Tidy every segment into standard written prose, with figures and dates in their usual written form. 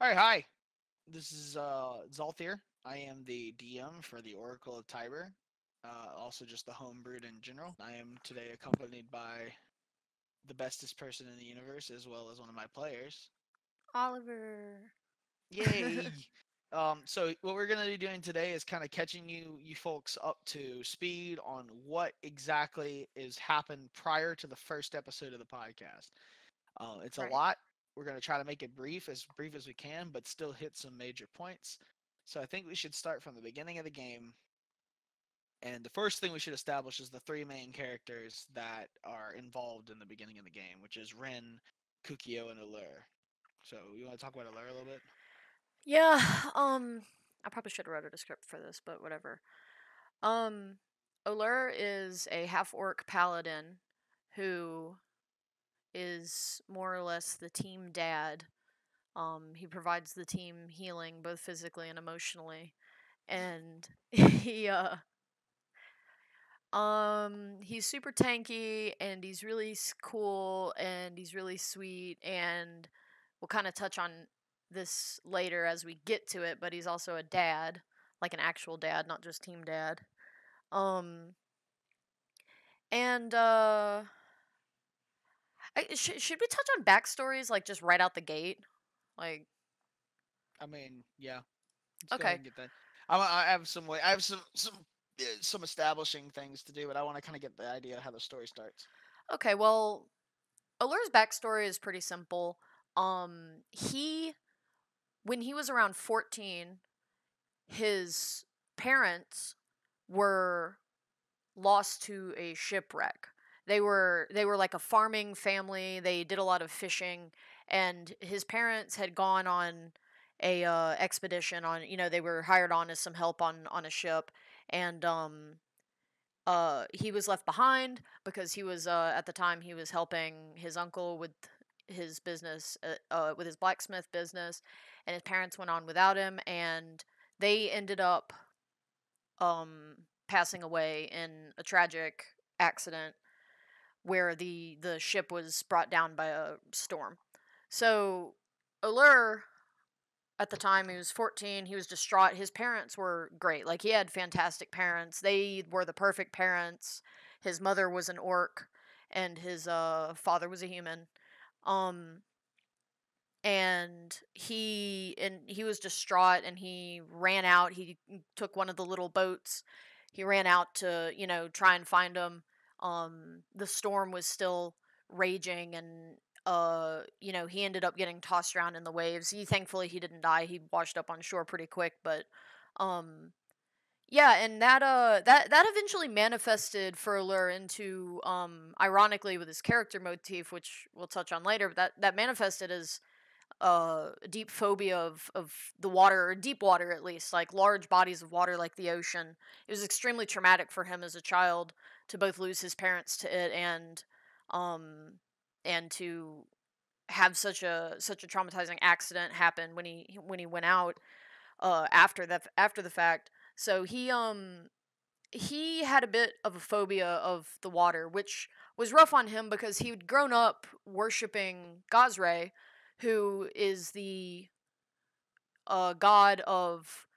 Alright, hi. This is Zolth here. I am the DM for the Oracle of Tiber, also just the homebrewed in general. I am today accompanied by the bestest person in the universe as well as one of my players. Oliver. Yay! So what we're gonna be doing today is kind of catching you folks up to speed on what exactly is happened prior to the first episode of the podcast. It's a Right. lot. We're going to try to make it brief as we can, but still hit some major points. So I think we should start from the beginning of the game. And the first thing we should establish is the three main characters that are involved in the beginning of the game, which is Ren, Kukio, and Allure. So you want to talk about Allure a little bit? Yeah, I probably should have wrote a script for this, but whatever. Um, Olur is a half-orc paladin who is more or less the team dad. He provides the team healing both physically and emotionally. And he's super tanky and he's really cool and he's really sweet, and we'll kind of touch on this later as we get to it, but he's also a dad, like an actual dad, not just team dad. Um and should we touch on backstories like just right out the gate? Like, I mean, yeah. Let's go ahead okay. and get that. I have some way. I have some establishing things to do, but I want to kind of get the idea of how the story starts. Okay, well, Allur's backstory is pretty simple. He When he was around 14, his parents were lost to a shipwreck. They were like a farming family. They did a lot of fishing, and his parents had gone on a expedition on. They were hired on as some help on a ship, and he was left behind because he was at the time he was helping his uncle with his business, with his blacksmith business, and his parents went on without him, and they ended up passing away in a tragic accident where the ship was brought down by a storm. So Allure, at the time he was 14, he was distraught. His parents were great. Like, he had fantastic parents. They were the perfect parents. His mother was an orc and his father was a human. Um and he was distraught, and he ran out. He took one of the little boats. He ran out to, try and find him. The storm was still raging, and he ended up getting tossed around in the waves. He didn't die. He washed up on shore pretty quick, but um yeah, and that eventually manifested for Allure into, ironically, with his character motif, which we'll touch on later, but that manifested as deep phobia of the water, or deep water at least, like large bodies of water like the ocean. It was extremely traumatic for him as a child to both lose his parents to it, um and to have such a traumatizing accident happen when he went out after the fact. So he had a bit of a phobia of the water, which was rough on him because he'd grown up worshiping Gazre, who is the god of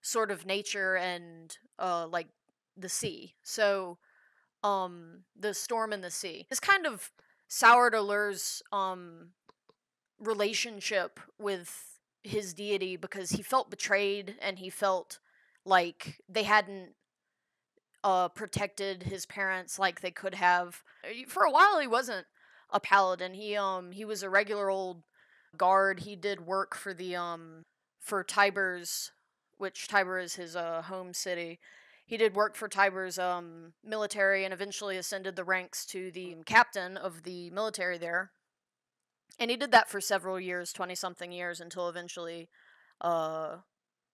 sort of nature and like the sea. So the storm and the sea. This kind of soured Allure's relationship with his deity because he felt betrayed, and he felt like they hadn't protected his parents like they could have. For a while he wasn't a paladin. He was a regular old guard. He did work for the for Tiber's, which Tiber is his home city. He did work for Tiber's military, and eventually ascended the ranks to the captain of the military there. And he did that for several years, 20 something years, until eventually uh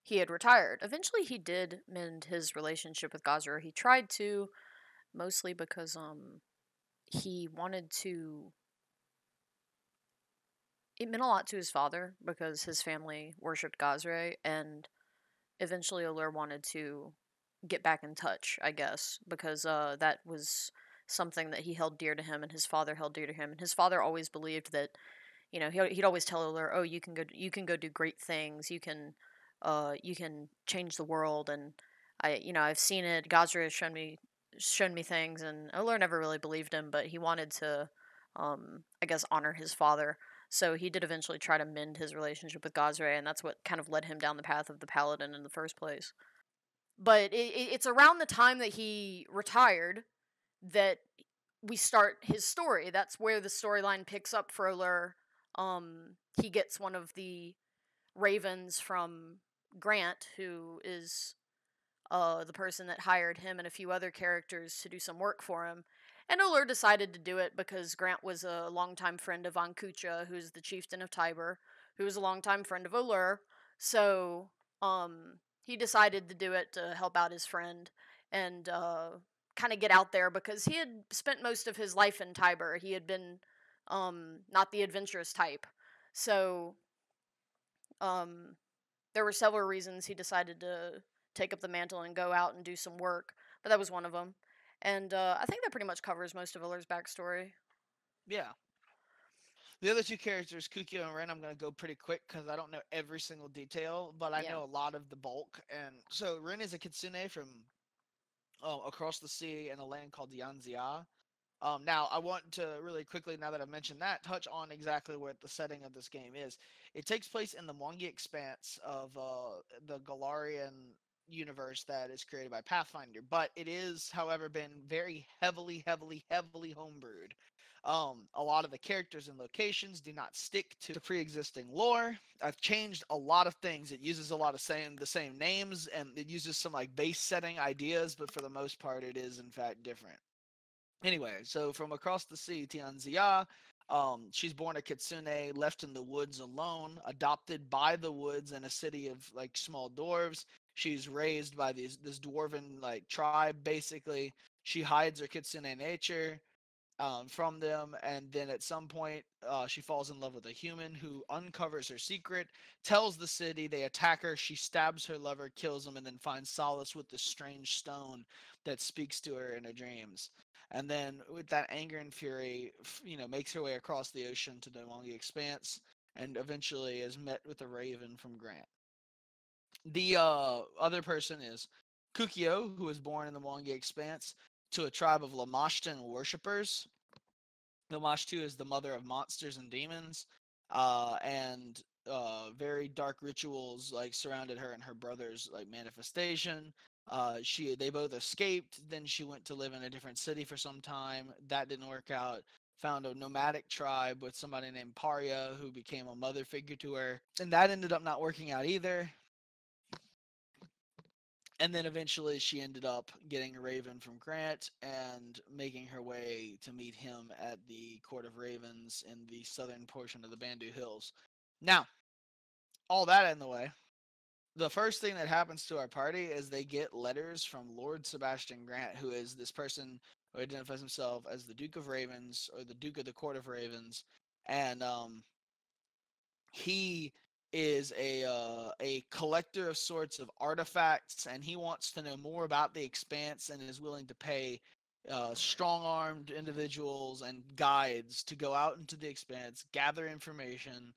he had retired. Eventually he did mend his relationship with Gazra. He tried to, mostly because he wanted to it meant a lot to his father because his family worshipped Gazre, and eventually Allure wanted to get back in touch, I guess, because that was something that he held dear to him and his father held dear to him. And his father always believed that he'd always tell her, "Oh, you can go do great things. You can change the world." And I've seen it. Gazra has shown me things, and Oler never really believed him, but he wanted to, I guess, honor his father. So he did eventually try to mend his relationship with Gazra, and that's what kind of led him down the path of the Paladin in the first place. But it's around the time that he retired that we start his story. That's where the storyline picks up for Oler. He gets one of the ravens from Grant, who is the person that hired him and a few other characters to do some work for him. And Oler decided to do it because Grant was a longtime friend of Ankucha, who's the chieftain of Tiber, who was a longtime friend of Oler. So he decided to do it to help out his friend and kind of get out there because he had spent most of his life in Tiber. He had been not the adventurous type. So there were several reasons he decided to take up the mantle and go out and do some work, but that was one of them. And I think that pretty much covers most of Iller's backstory. Yeah. The other two characters, Kukio and Ren, I'm going to go pretty quick because I don't know every single detail, but I Yeah. know a lot of the bulk. And so Ren is a kitsune from across the sea in a land called Yanxia. Now, I want to really quickly, now that I've mentioned that, touch on exactly what the setting of this game is. It takes place in the Mwangi expanse of the Galarian universe that is created by Pathfinder, but it is, however, been very heavily homebrewed. A lot of the characters and locations do not stick to pre-existing lore. I've changed a lot of things. It uses a lot of the same names, and it uses some like base setting ideas, but for the most part, it is in fact different. Anyway, so from across the sea, Tianxia, she's born a kitsune, left in the woods alone, adopted by the woods in a city of like small dwarves. She's raised by this dwarven like tribe. Basically, she hides her kitsune nature from them, and then at some point she falls in love with a human who uncovers her secret, tells the city, they attack her, she stabs her lover, kills him, and then finds solace with this strange stone that speaks to her in her dreams. And then with that anger and fury, makes her way across the ocean to the Mwangi Expanse, and eventually is met with a raven from Grant. The other person is Kukio, who was born in the Mwangi Expanse to a tribe of Lamashtan worshippers. Lamashtu is the mother of monsters and demons, and very dark rituals like surrounded her and her brother's like manifestation. They both escaped. Then she went to live in a different city for some time. That didn't work out. Found a nomadic tribe with somebody named Paria who became a mother figure to her, and that ended up not working out either. And then eventually she ended up getting a raven from Grant and making her way to meet him at the Court of Ravens in the southern portion of the Bandu Hills. Now, all that in the way, the first thing that happens to our party is they get letters from Lord Sebastian Grant, who is this person who identifies himself as the Duke of Ravens or the Duke of the Court of Ravens, and he is a collector of sorts of artifacts, and he wants to know more about the Expanse and is willing to pay strong-armed individuals and guides to go out into the Expanse, gather information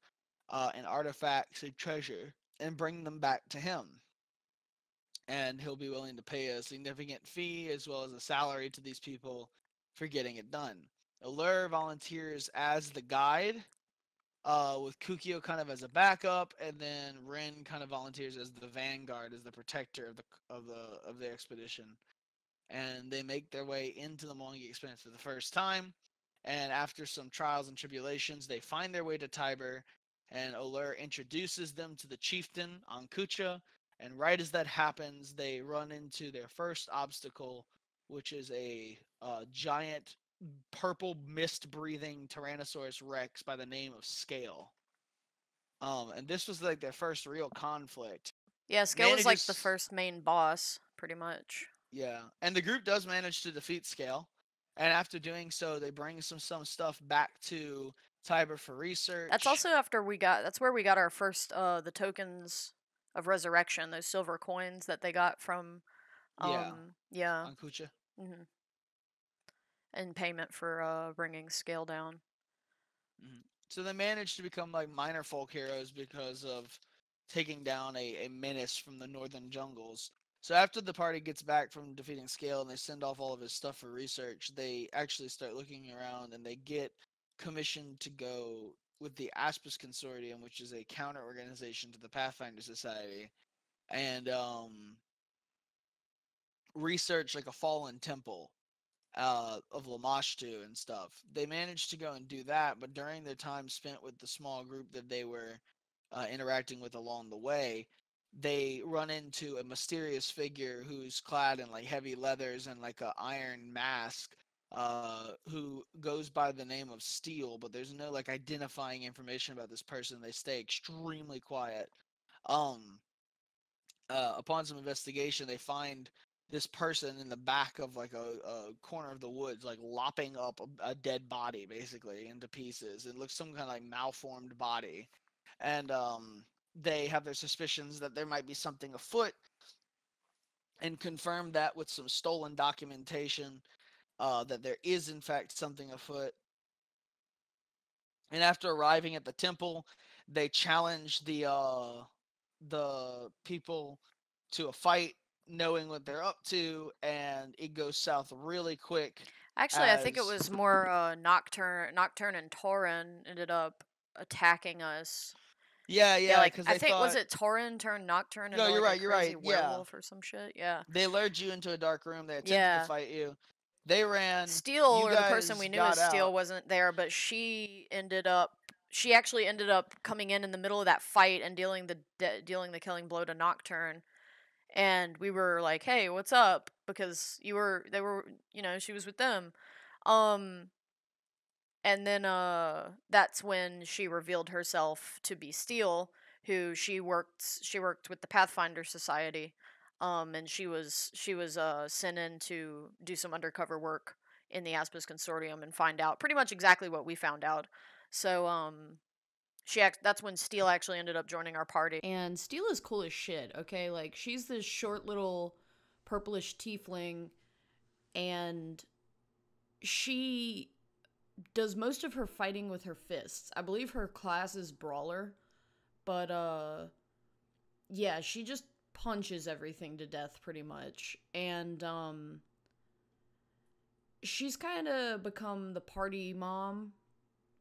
and artifacts and treasure, and bring them back to him. And he'll be willing to pay a significant fee as well as a salary to these people for getting it done. Allure volunteers as the guide, with Kukio kind of as a backup, and then Ren kind of volunteers as the vanguard, as the protector of the expedition. And they make their way into the Mwangi Expanse for the first time. And after some trials and tribulations, they find their way to Tiber, and Olur introduces them to the chieftain Ankucha. And right as that happens, they run into their first obstacle, which is a giant purple mist breathing Tyrannosaurus Rex by the name of Scale. And this was like their first real conflict. Yeah, Scale was like the first main boss, pretty much. Yeah, and the group does manage to defeat Scale, and after doing so, they bring some stuff back to Tiber for research. That's also after that's where we got our first the tokens of resurrection, those silver coins that they got from yeah. Ankucha. In payment for bringing Scale down. Mm-hmm. So they managed to become like minor folk heroes because of taking down a menace from the northern jungles. So after the party gets back from defeating Scale and they send off all of his stuff for research, they actually start looking around and they get commissioned to go with the Aspis Consortium, which is a counter organization to the Pathfinder Society, and research like a fallen temple of Lamashtu and stuff. They managed to go and do that, but during their time spent with the small group that they were interacting with along the way, they run into a mysterious figure who's clad in like heavy leathers and like a iron mask, who goes by the name of Steel, but there's no like identifying information about this person. They stay extremely quiet. Um, upon some investigation, they find this person in the back of like a corner of the woods, like lopping up a dead body basically into pieces. It looks some kind of like malformed body, and they have their suspicions that there might be something afoot, and confirm that with some stolen documentation, that there is in fact something afoot. And after arriving at the temple, they challenge the people to a fight, knowing what they're up to, and it goes south really quick. Actually, I think it was more Nocturne and Tauren ended up attacking us. Yeah, like because I they think was thought. it Tauren turned Nocturne No, into you're like a right. You're crazy right. Yeah, werewolf or some shit. Yeah. they lured you into a dark room. They attempted to Yeah. fight you. They ran. Steel, You or the person guys we knew got as Steel, out. wasn't there, but she actually ended up coming in the middle of that fight and dealing the killing blow to Nocturne. And we were like, "Hey, what's up?" Because she was with them. Um and then that's when she revealed herself to be Steel, who she worked with the Pathfinder Society. And she was sent in to do some undercover work in the Aspis Consortium and find out pretty much exactly what we found out. So that's when Steel actually ended up joining our party. And Steel is cool as shit, okay? Like, she's this short little purplish tiefling, and she does most of her fighting with her fists. I believe her class is Brawler, but, yeah, she just punches everything to death pretty much. And, she's kind of become the party mom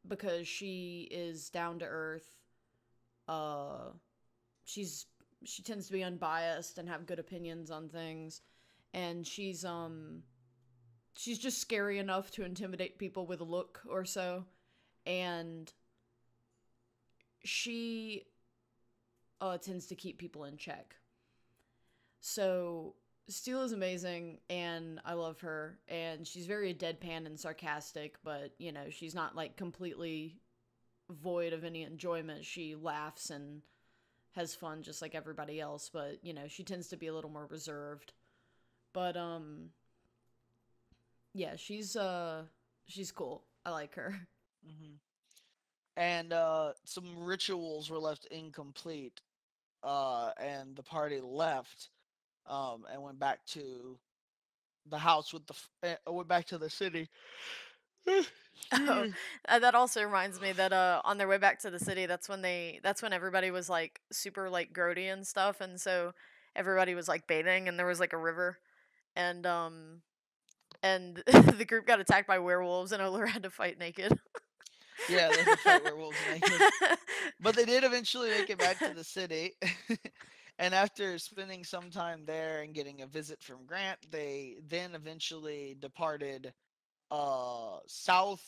because she is down to earth. She tends to be unbiased and have good opinions on things, and she's just scary enough to intimidate people with a look or so. And she tends to keep people in check. So Steel is amazing, and I love her, and she's very deadpan and sarcastic, but, she's not, like, completely void of any enjoyment. She laughs and has fun just like everybody else, but, she tends to be a little more reserved. But, yeah, she's cool. I like her. Mm-hmm. And some rituals were left incomplete, and the party left, and went back to the house with went back to the city. Oh, that also reminds me that on their way back to the city, that's when everybody was like super like grody and stuff, and so everybody was like bathing, and there was like a river, and the group got attacked by werewolves, and Oler had to fight naked. Yeah, they had to fight werewolves naked. But they did eventually make it back to the city. And after spending some time there and getting a visit from Grant, they then eventually departed south.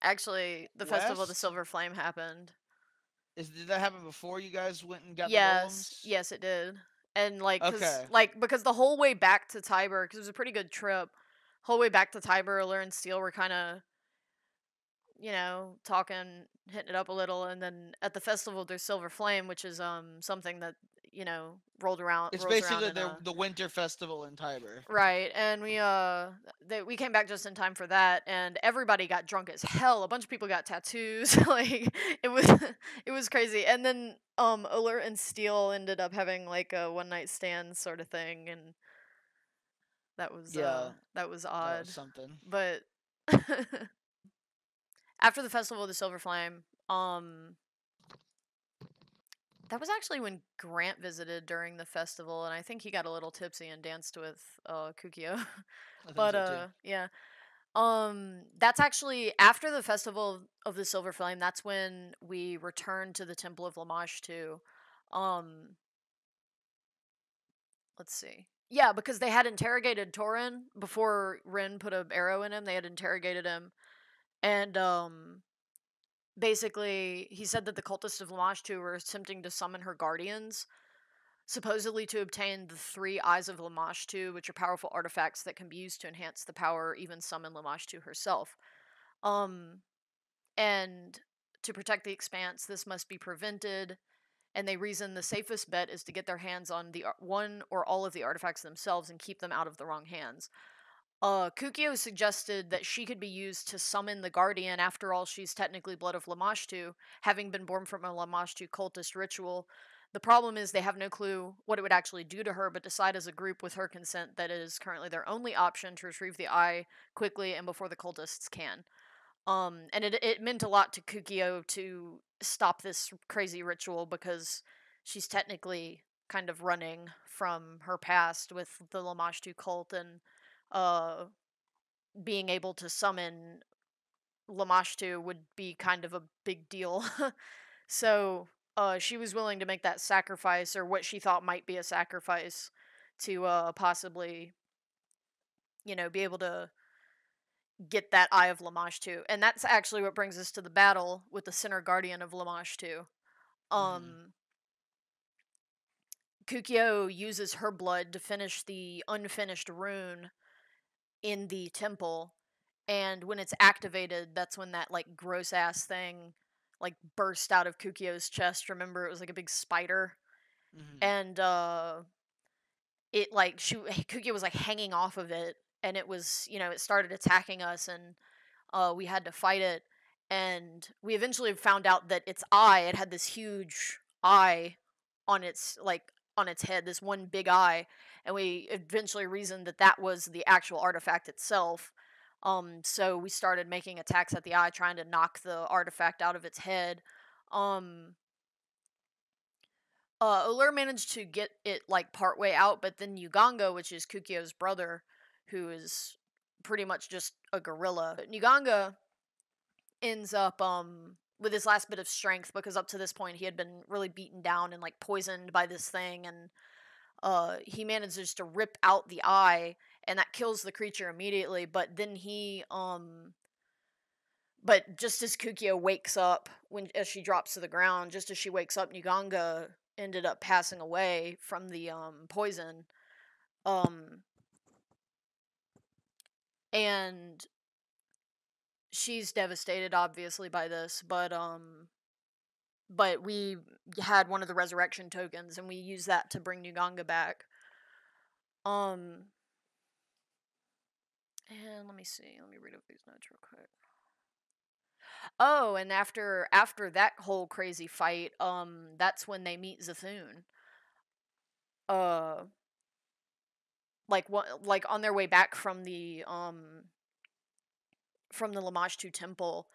Actually, the Festival of the West? Silver Flame happened. Did that happen before you guys went and got the Yes, golems? yes, it did. And Okay. because the whole way back to Tiber, because it was a pretty good trip, whole way back to Tiber, Allure and Steel were kind of, talking, hitting it up a little, and then at the festival there's Silver Flame, which is something that rolled around It's rolls around basically in the winter festival in Tiber. right, and we came back just in time for that, and everybody got drunk as hell. A bunch of people got tattoos. Like it was it was crazy. And then Alert and Steel ended up having like a one night stand sort of thing, and Yeah, that was that was odd. something. But after the Festival of the Silver Flame, That was actually when Grant visited during the festival, and I think he got a little tipsy and danced with Kukio. I think But so too. yeah. That's actually after the festival of the Silver Flame. That's when we returned to the Temple of Lamash too. Let's see. Yeah, because they had interrogated Torin before Rin put an arrow in him. They had interrogated him, and basically he said that the cultists of Lamashtu were attempting to summon her guardians, supposedly to obtain the 3 Eyes of Lamashtu, which are powerful artifacts that can be used to enhance the power or even summon Lamashtu herself. And to protect the Expanse, this must be prevented, and they reason the safest bet is to get their hands on the one or all of the artifacts themselves and keep them out of the wrong hands. Kukio suggested that she could be used to summon the Guardian. After all, she's technically blood of Lamashtu, having been born from a Lamashtu cultist ritual. The problem is they have no clue what it would actually do to her, but decide as a group with her consent that it is currently their only option to retrieve the eye quickly and before the cultists can. And it meant a lot to Kukio to stop this crazy ritual because she's technically kind of running from her past with the Lamashtu cult, and being able to summon Lamashtu would be kind of a big deal. So she was willing to make that sacrifice, or what she thought might be a sacrifice, to possibly, be able to get that Eye of Lamashtu. And that's actually what brings us to the battle with the Center Guardian of Lamashtu. Kukio uses her blood to finish the unfinished rune in the temple, and when it's activated, that's when that like gross ass thing like burst out of Kukio's chest. Remember, it was like a big spider, and it like Kukio was like hanging off of it, and it was, it started attacking us, and we had to fight it, and we eventually found out that its eye, it had this huge eye on its head, this one big eye, and we eventually reasoned that that was the actual artifact itself. So we started making attacks at the eye, trying to knock the artifact out of its head. Olur managed to get it like partway out, but then Uganga, which is Kukio's brother, who is pretty much just a gorilla, Uganga ends up with his last bit of strength, because up to this point he had been really beaten down and like poisoned by this thing, and he manages to rip out the eye, and that kills the creature immediately. But then but just as Kukio wakes up, as she drops to the ground, just as she wakes up, Uganga ended up passing away from the poison. And she's devastated, obviously, by this, but we had one of the resurrection tokens, and we used that to bring Uganga back. And let me see. Let me read over these notes real quick. Oh, and after that whole crazy fight, that's when they meet Zethune. Like on their way back from the Lamashtu temple,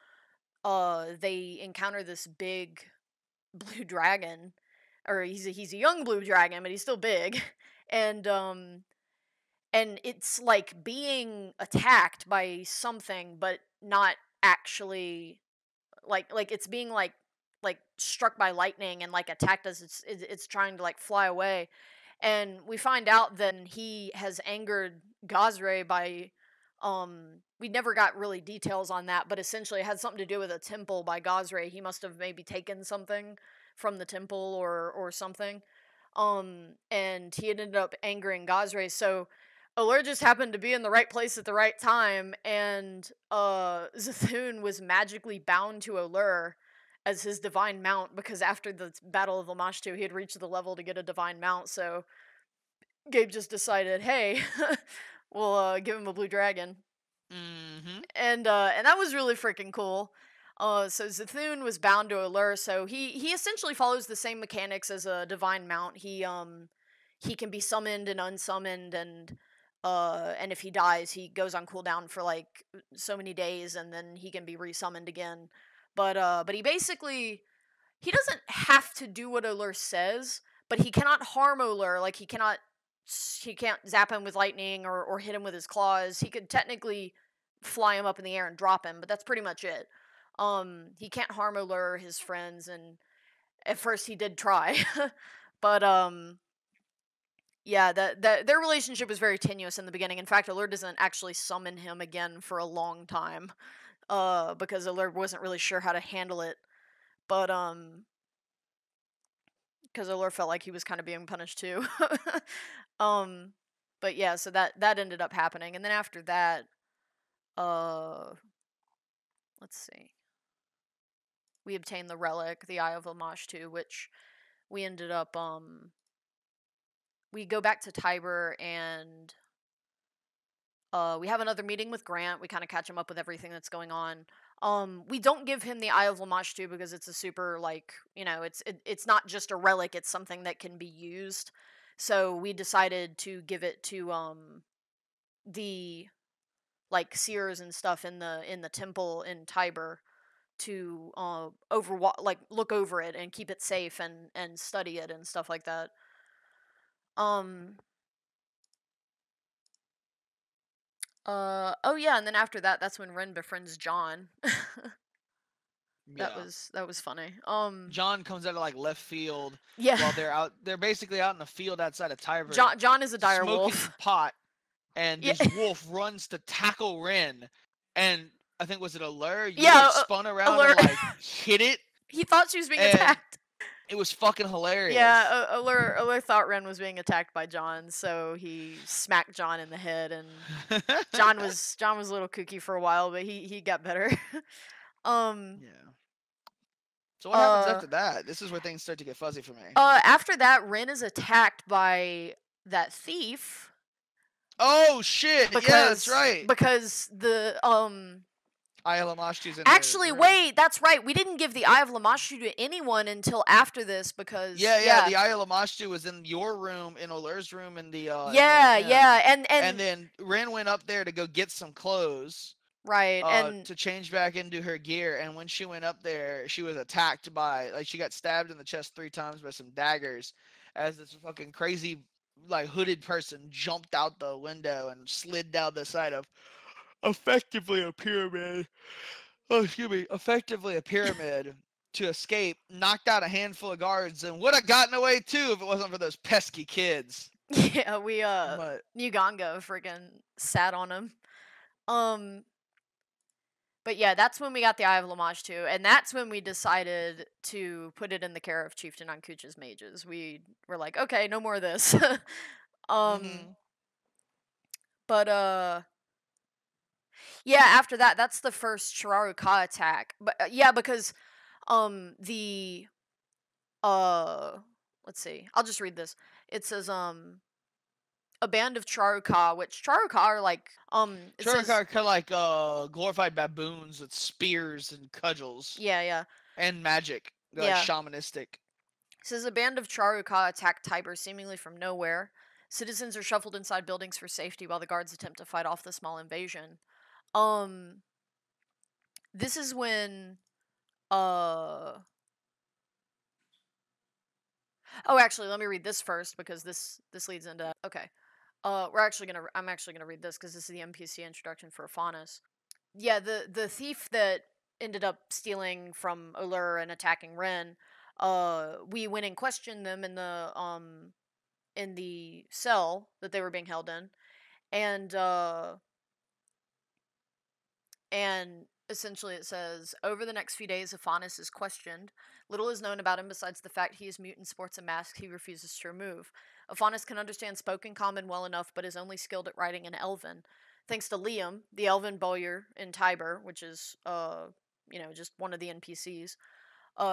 they encounter this big blue dragon, or he's a young blue dragon, but he's still big, and it's like being attacked by something, but not actually like it's being like struck by lightning and like attacked as it's trying to like fly away. And we find out that he has angered Gazre by we never got really details on that, but essentially it had something to do with a temple by Gazre. He must have maybe taken something from the temple or something. And he ended up angering Gazre, so Allure just happened to be in the right place at the right time, and Zethune was magically bound to Allure as his divine mount, because after the Battle of Lamashtu, he had reached the level to get a divine mount, so Gabe just decided, hey, we'll give him a blue dragon. And that was really freaking cool. So Zethune was bound to Allure, so he essentially follows the same mechanics as a divine mount. He can be summoned and unsummoned, and if he dies, he goes on cooldown for like so many days, and then he can be resummoned again. But he basically, he doesn't have to do what Olur says, but he cannot harm Olur. Like, he can't zap him with lightning or hit him with his claws. He could technically fly him up in the air and drop him, but that's pretty much it. He can't harm Olur or his friends, and at first he did try. But yeah, their relationship was very tenuous in the beginning. In fact, Allure doesn't actually summon him again for a long time, because Allure wasn't really sure how to handle it. But because Allure felt like he was kind of being punished too. But yeah, so that ended up happening, and then after that, let's see, we obtained the relic, the Eye of Lamashtu, which we ended up we go back to Tiber, and we have another meeting with Grant. We kind of catch him up with everything that's going on. We don't give him the Eye of Lamashtu because it's a super, like, it's not just a relic, it's something that can be used. So we decided to give it to the, like, seers and stuff in the temple in Tiber to look over it and keep it safe and study it and stuff like that. Oh yeah, and then after that, that's when Ren befriends John. That was funny. John comes out of like left field Yeah. while they're basically out in the field outside of Tiber. John is a dire smoking wolf. pot, and Yeah. this wolf runs to tackle Ren, and I think, was it Allure? You Yeah, like, spun around Allure. and like hit it. He thought she was being And attacked. It was fucking hilarious. Yeah, Allure thought Ren was being attacked by John, so he smacked John in the head, and John was a little kooky for a while, but he got better. Yeah. So what happens after that? This is where things start to get fuzzy for me. After that, Ren is attacked by that thief. Oh shit! Yeah, that's right. Because the Eye of Lamashtu's in Actually, the room. wait, that's right. We didn't give the Eye of Lamashtu to anyone until after this because the Eye of Lamashtu was in your room, in Oler's room, in the and then Ren went up there to go get some clothes. Right, and to change back into her gear, and when she went up there, she was attacked by, like, she got stabbed in the chest 3 times by some daggers, as this fucking crazy, like, hooded person jumped out the window and slid down the side of effectively a pyramid. Effectively a pyramid to escape, knocked out a handful of guards, and would have gotten away too if it wasn't for those pesky kids. Yeah, we Uganga freaking sat on him. But yeah, that's when we got the Eye of Lamashtu, and that's when we decided to put it in the care of Chieftain Ankucha's mages. We were like, okay, no more of this. But yeah, after that, that's the first Shiraru Ka attack. But yeah, because let's see, I'll just read this. It says a band of Charuka, which Charuka are like Charuka are kind of like glorified baboons with spears and cudgels. Yeah. And magic. They're like shamanistic. It says a band of Charuka attacked Tiber seemingly from nowhere. Citizens are shuffled inside buildings for safety while the guards attempt to fight off the small invasion. This is when Oh, actually, let me read this first because this leads into okay. I'm actually gonna read this because this is the NPC introduction for Aphanis. Yeah, the thief that ended up stealing from Allure and attacking Ren, we went and questioned them in the cell that they were being held in, and essentially it says, over the next few days, Aphanis is questioned. Little is known about him besides the fact he is mute and sports a mask he refuses to remove. Aphanis can understand spoken common well enough, but is only skilled at writing in Elven. Thanks to Liam, the Elven bowyer in Tiber, which is, just one of the NPCs,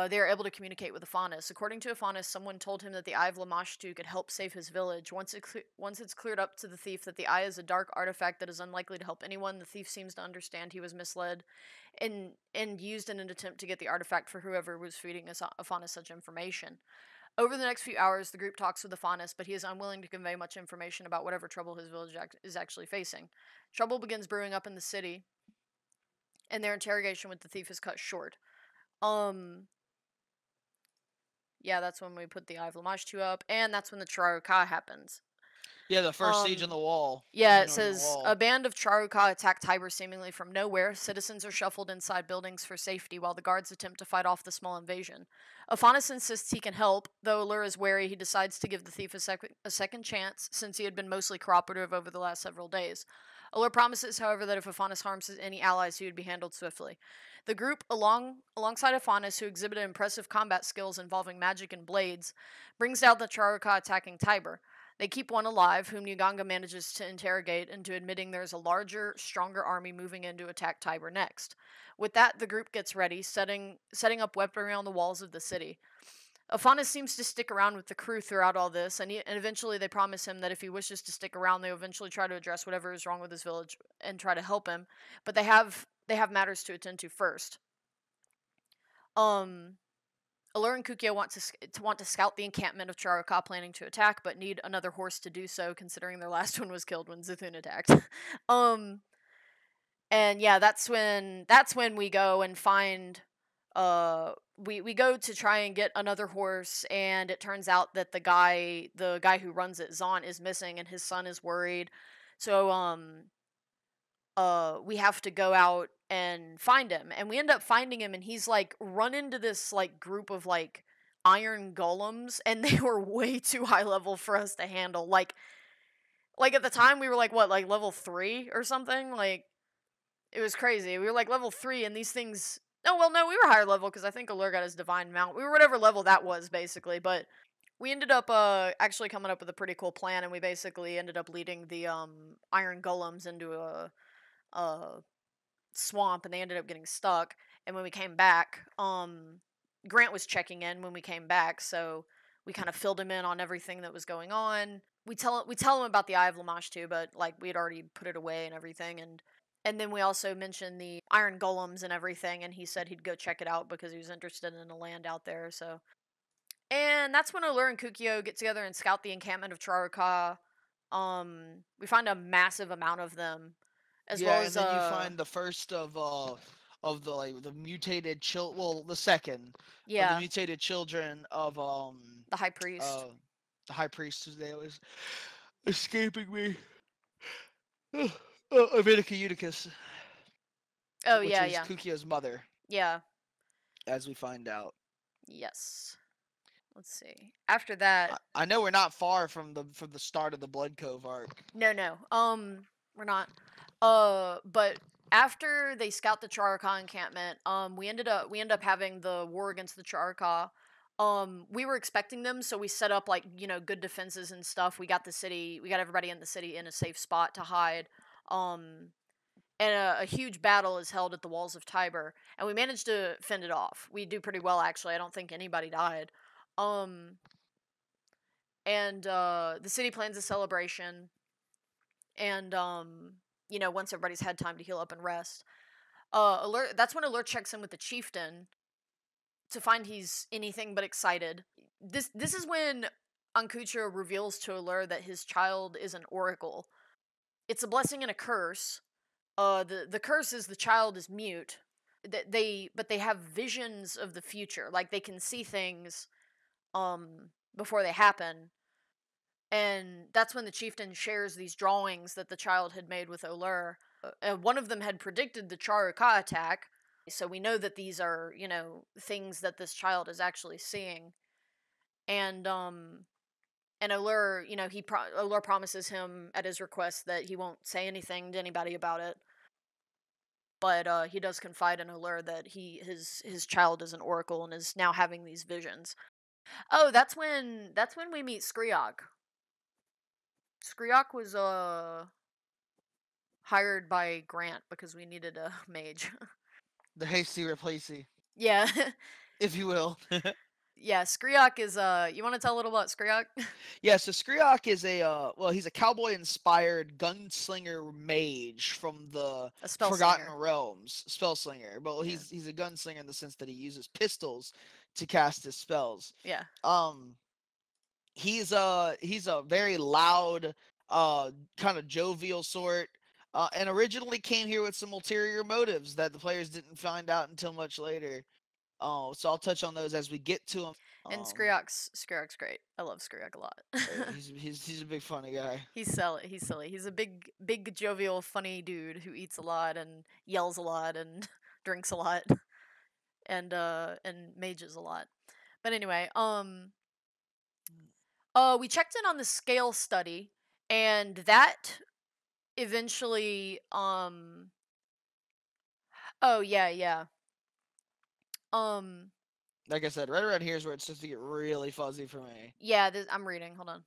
they are able to communicate with Aphanis. According to Aphanis, someone told him that the Eye of Lamashtu could help save his village. Once it's cleared up to the thief that the Eye is a dark artifact that is unlikely to help anyone, the thief seems to understand he was misled and used in an attempt to get the artifact for whoever was feeding Aphanis such information. Over the next few hours, the group talks with Aphanis, but he is unwilling to convey much information about whatever trouble his village is actually facing. Trouble begins brewing up in the city, and their interrogation with the thief is cut short. Yeah, that's when we put the Eye of Lamage 2 up, and that's when the Chiraruka happens. Yeah, the first siege on the wall. Yeah, the it northern says wall. a band of Chiraruka attack Tiber seemingly from nowhere. Citizens are shuffled inside buildings for safety while the guards attempt to fight off the small invasion. Aphanis insists he can help, though Allure is wary. He decides to give the thief a second chance since he had been mostly cooperative over the last several days. Allure promises, however, that if Aphanis harms any allies, he would be handled swiftly. The group, alongside Aphanis, who exhibited impressive combat skills involving magic and blades, brings down the Chiraruka attacking Tiber. They keep one alive, whom Uganga manages to interrogate into admitting there is a larger, stronger army moving in to attack Tiber next. With that, the group gets ready, setting up weaponry on the walls of the city. Aphanis seems to stick around with the crew throughout all this, and eventually they promise him that if he wishes to stick around, they'll eventually try to address whatever is wrong with his village and try to help him. But they have matters to attend to first. Allure and Kukyo want to scout the encampment of Chiraruka, planning to attack, but need another horse to do so, considering their last one was killed when Zethun attacked. And yeah, that's when we go and find we go to try and get another horse, and it turns out that the guy who runs it, Zon, is missing, and his son is worried. So we have to go out and find him, and we end up finding him, and he's like run into this like group of like iron golems, and they were way too high level for us to handle. Like at the time we were like what, like level 3 or something. Like it was crazy. We were like level 3, and these things, no, we were higher level because I think Allure got his divine mount. We were whatever level that was basically, but we ended up actually coming up with a pretty cool plan, and we basically ended up leading the iron golems into a swamp, and they ended up getting stuck. And when we came back, Grant was checking in when we came back, so we kind of filled him in on everything that was going on. We tell him about the Eye of Lamage too, but like we had already put it away and everything, and then we also mentioned the iron golems and everything, and he said he'd go check it out because he was interested in the land out there. So, and that's when Allure and Kukyo get together and scout the encampment of Chiraruka. We find a massive amount of them, as well as and then you find the first of the like the mutated the second of the mutated children of the high priest. The high priest, whose name was escaping me. Vinica Eutychus. Oh which yeah, is yeah. Kukyo's mother. Yeah. As we find out. Yes. Let's see. After that, I know we're not far from the start of the Blood Cove arc. No. We're not. But after they scout the Chiraruka encampment, we end up having the war against the Chiraruka. We were expecting them, so we set up like, good defenses and stuff. We got everybody in the city in a safe spot to hide. And a huge battle is held at the walls of Tiber, and we managed to fend it off. We do pretty well, actually. I don't think anybody died. And the city plans a celebration, and once everybody's had time to heal up and rest, that's when Allure checks in with the chieftain to find he's anything but excited. This is when Ankucho reveals to Allure that his child is an oracle. It's a blessing and a curse. The curse is the child is mute. But they have visions of the future. Like, they can see things before they happen. And that's when the chieftain shares these drawings that the child had made with Allure. One of them had predicted the Chiraruka attack, so we know that these are, things that this child is actually seeing. And Allure, Allure promises him at his request that he won't say anything to anybody about it. But he does confide in Allure that his child is an oracle and is now having these visions. Oh, that's when we meet Skriok. Skriok was hired by Grant because we needed a mage. The hasty replacey. Yeah. If you will. Yeah, Skriok is you want to tell a little about Skriok? Yeah, so Skriok is he's a cowboy-inspired gunslinger mage from the Forgotten Realms, spellslinger. But he's a gunslinger in the sense that he uses pistols to cast his spells. Yeah. He's a very loud, kind of jovial sort, and originally came here with some ulterior motives that the players didn't find out until much later. So I'll touch on those as we get to them. And Skriok's great. I love Skriok a lot. He's a big funny guy. He's silly. He's a big jovial funny dude who eats a lot and yells a lot and drinks a lot and mages a lot. But anyway, we checked in on the scale study, and that eventually oh yeah. Like I said, right around here is where it starts to get really fuzzy for me. Yeah, I'm reading. Hold on.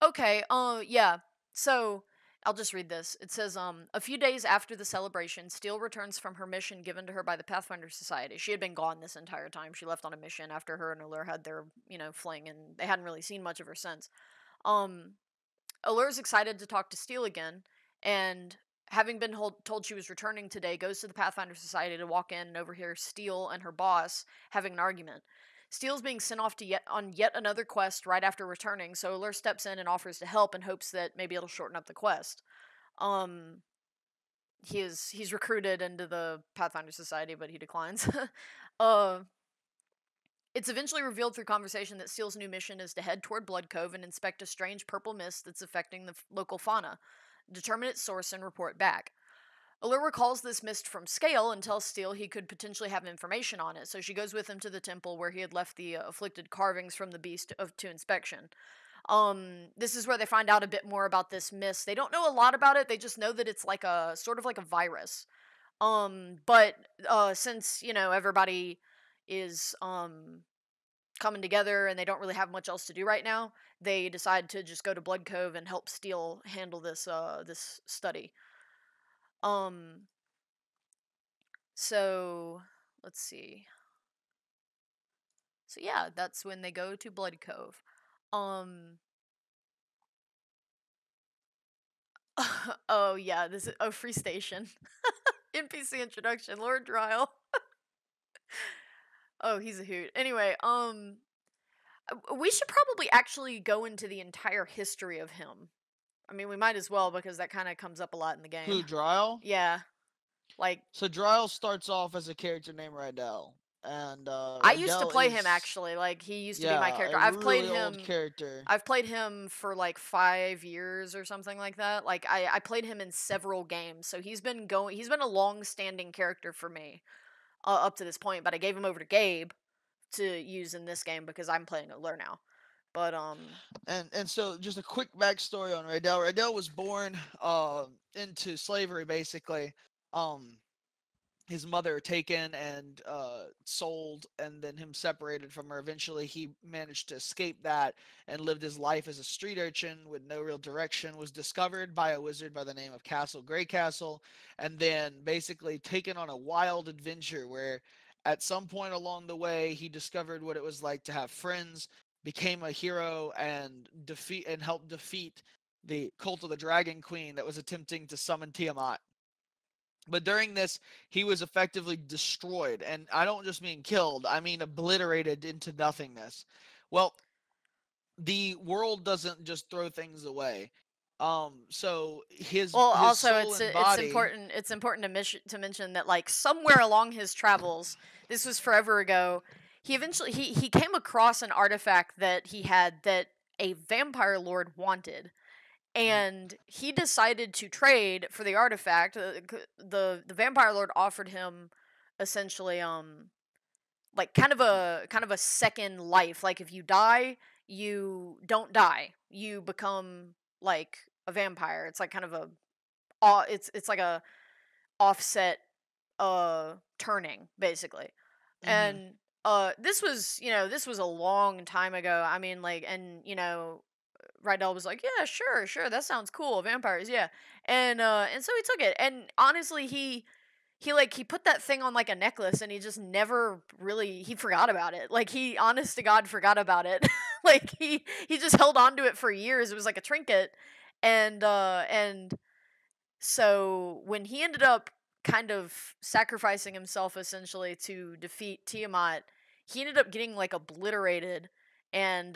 Okay, yeah. So, I'll just read this. It says, a few days after the celebration, Steele returns from her mission given to her by the Pathfinder Society. She had been gone this entire time. She left on a mission after her and Allure had their, fling, and they hadn't really seen much of her since. Allure's excited to talk to Steele again, and having been told she was returning today, goes to the Pathfinder Society to walk in and overhear Steele and her boss having an argument. Steele's being sent off to yet another quest right after returning, so Allure steps in and offers to help in hopes that maybe it'll shorten up the quest. He's recruited into the Pathfinder Society, but he declines. It's eventually revealed through conversation that Steele's new mission is to head toward Blood Cove and inspect a strange purple mist that's affecting the local fauna, determine its source, and report back. Allure recalls this mist from Scale and tells Steele he could potentially have information on it, so she goes with him to the temple where he had left the afflicted carvings from the beast to inspection. This is where they find out a bit more about this mist. They don't know a lot about it, they just know that it's like a sort of like a virus. But since, everybody is coming together and they don't really have much else to do right now, they decide to just go to Blood Cove and help Steele handle this this study. So let's see. So yeah, that's when they go to Blood Cove. Oh yeah, this is Free Station. NPC introduction, Lord Dryle. Oh, he's a hoot. Anyway, we should probably actually go into the entire history of him. I mean, we might as well because that kind of comes up a lot in the game. Who, Dryle? Yeah. So Dryle starts off as a character named Rydell. And I used to play him actually. Like he used to be my character. I've played him. Old character. I've played him for like 5 years or something like that. Like I played him in several games, so he's been a long-standing character for me up to this point. But I gave him over to Gabe to use in this game because I'm playing Allure now. But and so just a quick backstory on Rydell. Rydell was born into slavery basically. His mother taken and sold, and then him separated from her. Eventually, he managed to escape that and lived his life as a street urchin with no real direction. Was discovered by a wizard by the name of Castle Greycastle, and then basically taken on a wild adventure where, at some point along the way, he discovered what it was like to have friends, became a hero, and helped defeat the cult of the Dragon Queen that was attempting to summon Tiamat. But during this, he was effectively destroyed. And I don't just mean killed, I mean obliterated into nothingness. Well, the world doesn't just throw things away. So his also soul and body, it's important to mention that like somewhere along his travels, this was forever ago, he eventually he came across an artifact that he had that a vampire lord wanted. And he decided to trade for the artifact. The vampire lord offered him essentially like kind of a second life. Like if you die, you don't die. You become like a vampire. It's like kind of it's like a offset turning basically. And this was a long time ago. I mean, like, and Rydell was like, yeah, sure, that sounds cool, vampires, yeah, and so he took it, and honestly, he put that thing on like a necklace, and he just never really he forgot about it. Like he, honest to God, forgot about it. Like he just held on to it for years. It was like a trinket, and so when he ended up kind of sacrificing himself essentially to defeat Tiamat, he ended up getting like obliterated, and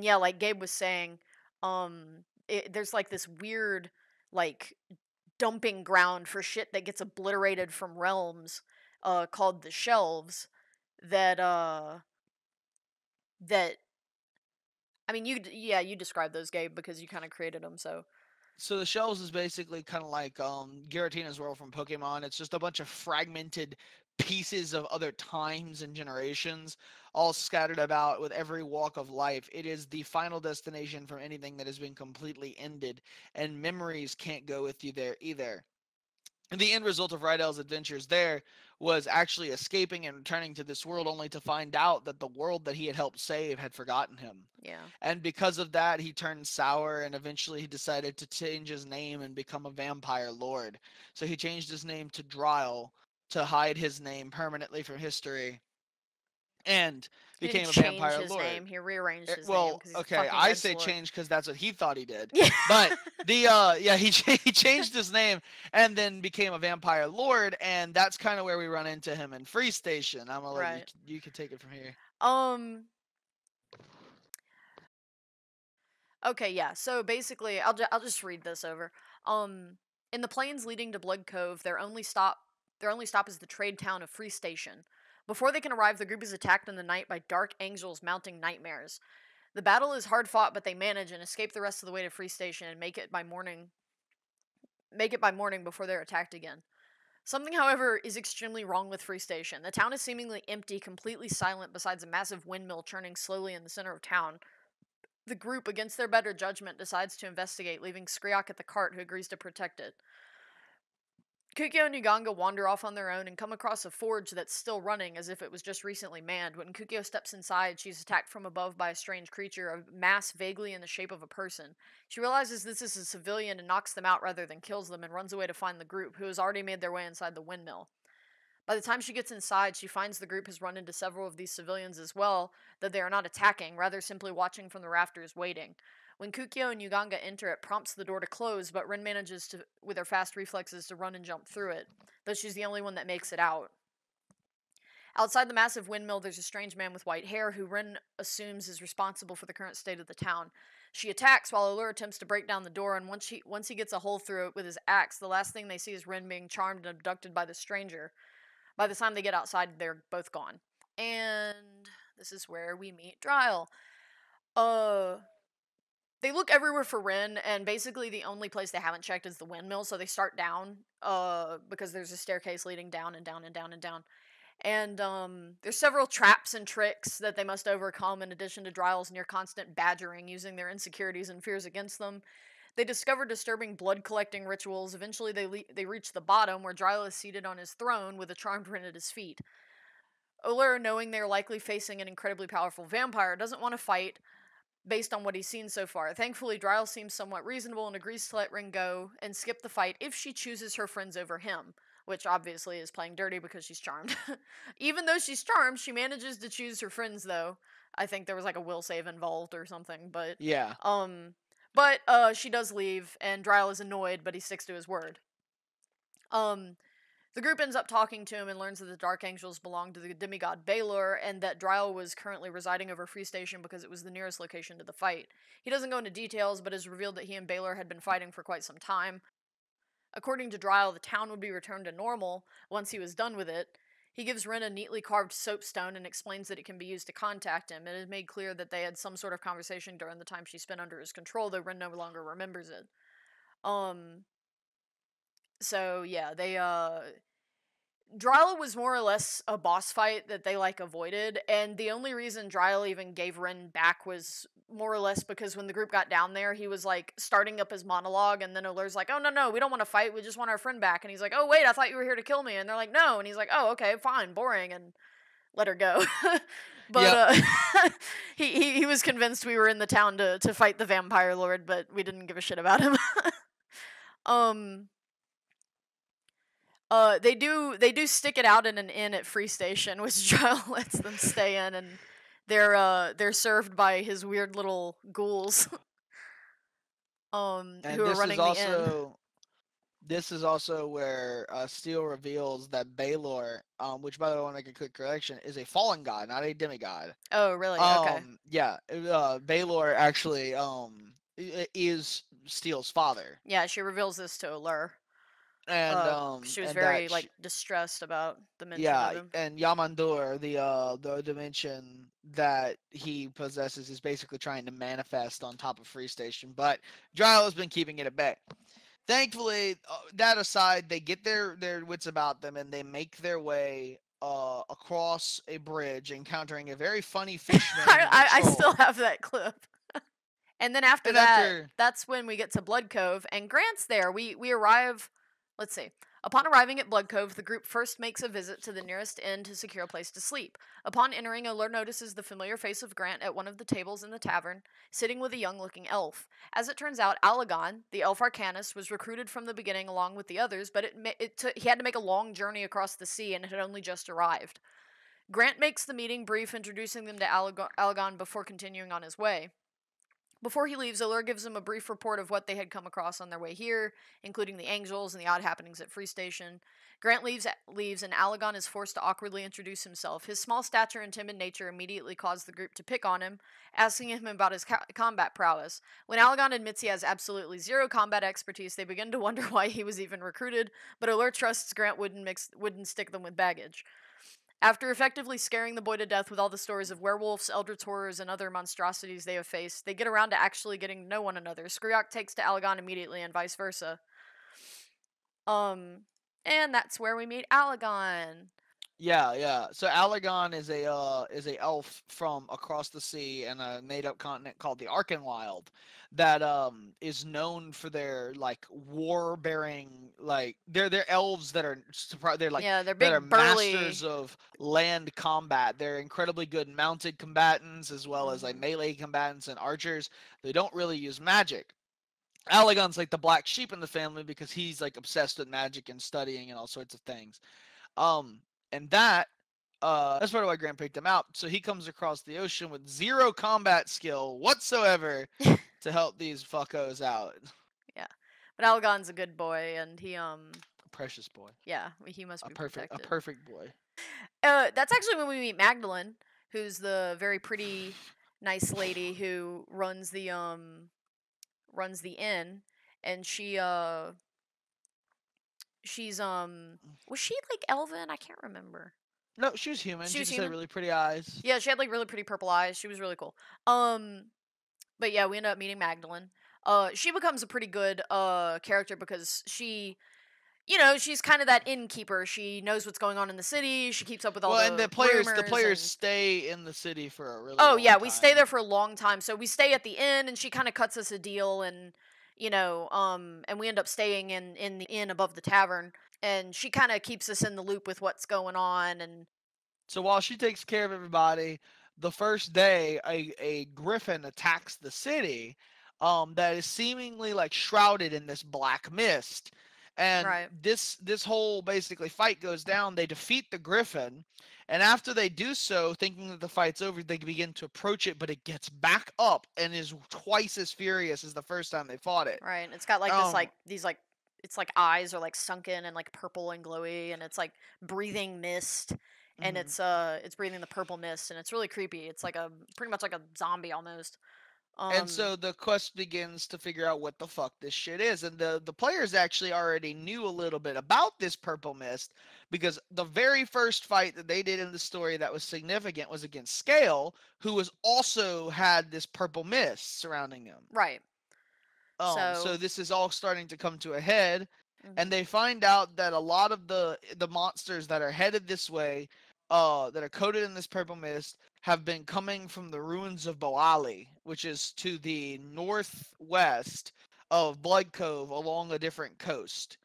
yeah, like Gabe was saying, there's like this weird like dumping ground for shit that gets obliterated from realms called the Shelves that that I mean you described those, Gabe, because you kind of created them. So the shelves is basically kind of like Giratina's world from Pokemon. It's just a bunch of fragmented pieces of other times and generations, all scattered about with every walk of life. It is the final destination from anything that has been completely ended, and memories can't go with you there either. And the end result of Rydell's adventures there was actually escaping and returning to this world, only to find out that the world that he had helped save had forgotten him. yeah, And because of that, he turned sour, and eventually he decided to change his name and become a vampire lord. So he changed his name to Dryle to hide his name permanently from history, and he didn't became a change vampire his lord. name. He rearranged his name Well, because he's a okay, fucking I say edgelord. change because that's what he thought he did. Yeah. But the yeah, he changed his name and then became a vampire lord, and that's kind of where we run into him in Free Station. I'm gonna let Right. you can take it from here. Okay, yeah. So basically, I'll just read this over. In the plains leading to Blood Cove, their only stop is the trade town of Free Station. Before they can arrive, the group is attacked in the night by dark angels mounting nightmares. The battle is hard fought, but they manage and escape the rest of the way to Free Station and make it by morning before they're attacked again. Something, however, is extremely wrong with Free Station. The town is seemingly empty, completely silent, besides a massive windmill churning slowly in the center of town. The group, against their better judgment, decides to investigate, leaving Skriok at the cart, who agrees to protect it. Kukyo and Uganga wander off on their own and come across a forge that's still running as if it was just recently manned. When Kukyo steps inside, she's attacked from above by a strange creature, a mass vaguely in the shape of a person. She realizes this is a civilian and knocks them out rather than kills them, and runs away to find the group, who has already made their way inside the windmill. By the time she gets inside, she finds the group has run into several of these civilians as well, that they are not attacking, rather simply watching from the rafters waiting. When Kukyo and Uganga enter, it prompts the door to close, but Rin manages to, with her fast reflexes, to run and jump through it, though she's the only one that makes it out. Outside the massive windmill, there's a strange man with white hair who Rin assumes is responsible for the current state of the town. She attacks while Allure attempts to break down the door, and once he gets a hole through it with his axe, the last thing they see is Rin being charmed and abducted by the stranger. By the time they get outside, they're both gone. And this is where we meet Dryle. They look everywhere for Rin, and basically the only place they haven't checked is the windmill, so they start down, because there's a staircase leading down and down and down and down. And there's several traps and tricks that they must overcome, in addition to Dryle's near constant badgering, using their insecurities and fears against them. They discover disturbing blood-collecting rituals. Eventually, they reach the bottom, where Dryle is seated on his throne with a charmed Rin at his feet. Allure, knowing they're likely facing an incredibly powerful vampire, doesn't want to fight, based on what he's seen so far. Thankfully, Dryle seems somewhat reasonable and agrees to let Rin go and skip the fight if she chooses her friends over him, which obviously is playing dirty because she's charmed. Even though she's charmed, she manages to choose her friends, though. I think there was like a will save involved or something, but Yeah. She does leave, and Dryle is annoyed, but he sticks to his word. The group ends up talking to him and learns that the Dark Angels belong to the demigod Baylor, and that Dryle was currently residing over Free Station because it was the nearest location to the fight. He doesn't go into details, but is revealed that he and Baylor had been fighting for quite some time. According to Dryle, the town would be returned to normal once he was done with it. He gives Rin a neatly carved soapstone and explains that it can be used to contact him. It is made clear that they had some sort of conversation during the time she spent under his control, though Rin no longer remembers it. So yeah, Dryle was more or less a boss fight that they, avoided, and the only reason Dryle even gave Rin back was more or less because when the group got down there, he was, starting up his monologue, and then Allure's like, oh, no, we don't want to fight, we just want our friend back, and he's like, oh, wait, I thought you were here to kill me, and they're like, no, and he's like, oh, okay, fine, boring, and let her go. But, yep. He was convinced we were in the town to fight the vampire lord, but we didn't give a shit about him. They do stick it out in an inn at Free Station, which Dryle lets them stay in, and they're served by his weird little ghouls. Who are running the inn. This is also where Steel reveals that Baylor, which by the way I want to make a quick correction, is a fallen god, not a demigod. Oh, really? Okay. Yeah, Baylor actually is Steel's father. Yeah, she reveals this to Allure. She was and very that like distressed about the mention yeah, of him. and Yamandur, the dimension that he possesses, is basically trying to manifest on top of Free Station, but Dryle has been keeping it at bay. Thankfully, that aside, they get their wits about them and they make their way across a bridge, encountering a very funny fishman named I still Troll. have that clip. And then after And that, after that's when we get to Blood Cove, and Grant's there. We arrive. Let's see. Upon arriving at Blood Cove, the group first makes a visit to the nearest inn to secure a place to sleep. Upon entering, Oler notices the familiar face of Grant at one of the tables in the tavern, sitting with a young-looking elf. As it turns out, Alagon, the elf arcanist, was recruited from the beginning along with the others, but he had to make a long journey across the sea and had only just arrived. Grant makes the meeting brief, introducing them to Alagon before continuing on his way. Before he leaves, Allure gives him a brief report of what they had come across on their way here, including the angels and the odd happenings at Free Station. Grant leaves, and Alagon is forced to awkwardly introduce himself. His small stature and timid nature immediately cause the group to pick on him, asking him about his combat prowess. When Alagon admits he has absolutely zero combat expertise, they begin to wonder why he was even recruited, but Allure trusts Grant wouldn't stick them with baggage. After effectively scaring the boy to death with all the stories of werewolves, eldritch horrors, and other monstrosities they have faced, they get around to actually getting to know one another. Skriok takes to Alagon immediately, and vice versa. And that's where we meet Alagon. yeah. So Alagon is a elf from across the sea in a made up continent called the Arkenwild that is known for their like war bearing, like they're elves that are they're like Yeah, they're that are big, burly. masters of land combat. They're incredibly good mounted combatants as well as like Mhm. melee combatants and archers. They don't really use magic. Alagon's like the black sheep in the family because he's like obsessed with magic and studying and all sorts of things. Um, and that's part of why Grant picked him out. So he comes across the ocean with zero combat skill whatsoever to help these fuckos out. Yeah, but Alagon's a good boy, and he A precious boy. yeah, he must be protected. A perfect boy. That's actually when we meet Magdalene, who's the very pretty, nice lady who runs the inn, and she's was she like Elven? I can't remember. No, she was human. She She was just had human? really pretty eyes. Yeah, she had like really pretty purple eyes. She was really cool. But yeah, we end up meeting Magdalene. She becomes a pretty good character because she's kind of that innkeeper. She knows what's going on in the city. She keeps up with all Well, and the the rumors players and... stay in the city for a really Oh long yeah, time. we stay there for a long time. So we stay at the inn, and she kind of cuts us a deal, and and we end up staying in the inn above the tavern, and she kind of keeps us in the loop with what's going on. And So while she takes care of everybody, the first day a griffin attacks the city, that is seemingly like shrouded in this black mist. And right, this whole basically fight goes down. They defeat the griffin, and after they do so, thinking that the fight's over, they begin to approach it, but it gets back up and is twice as furious as the first time they fought it. right. And it's got like Um, these like it's like eyes are like sunken and like purple and glowy, and it's like breathing mist, and mhm. it's breathing the purple mist, and it's really creepy. It's like a pretty much like a zombie almost. And so the quest begins to figure out what the fuck this shit is. And the players actually already knew a little bit about this purple mist because the very first fight that they did in the story that was significant was against Scale, who was also had this purple mist surrounding him. Right. So this is all starting to come to a head, and Mhm. they find out that a lot of the monsters that are headed this way, that are coated in this purple mist, have been coming from the ruins of Boali, which is to the northwest of Blood Cove along a different coast.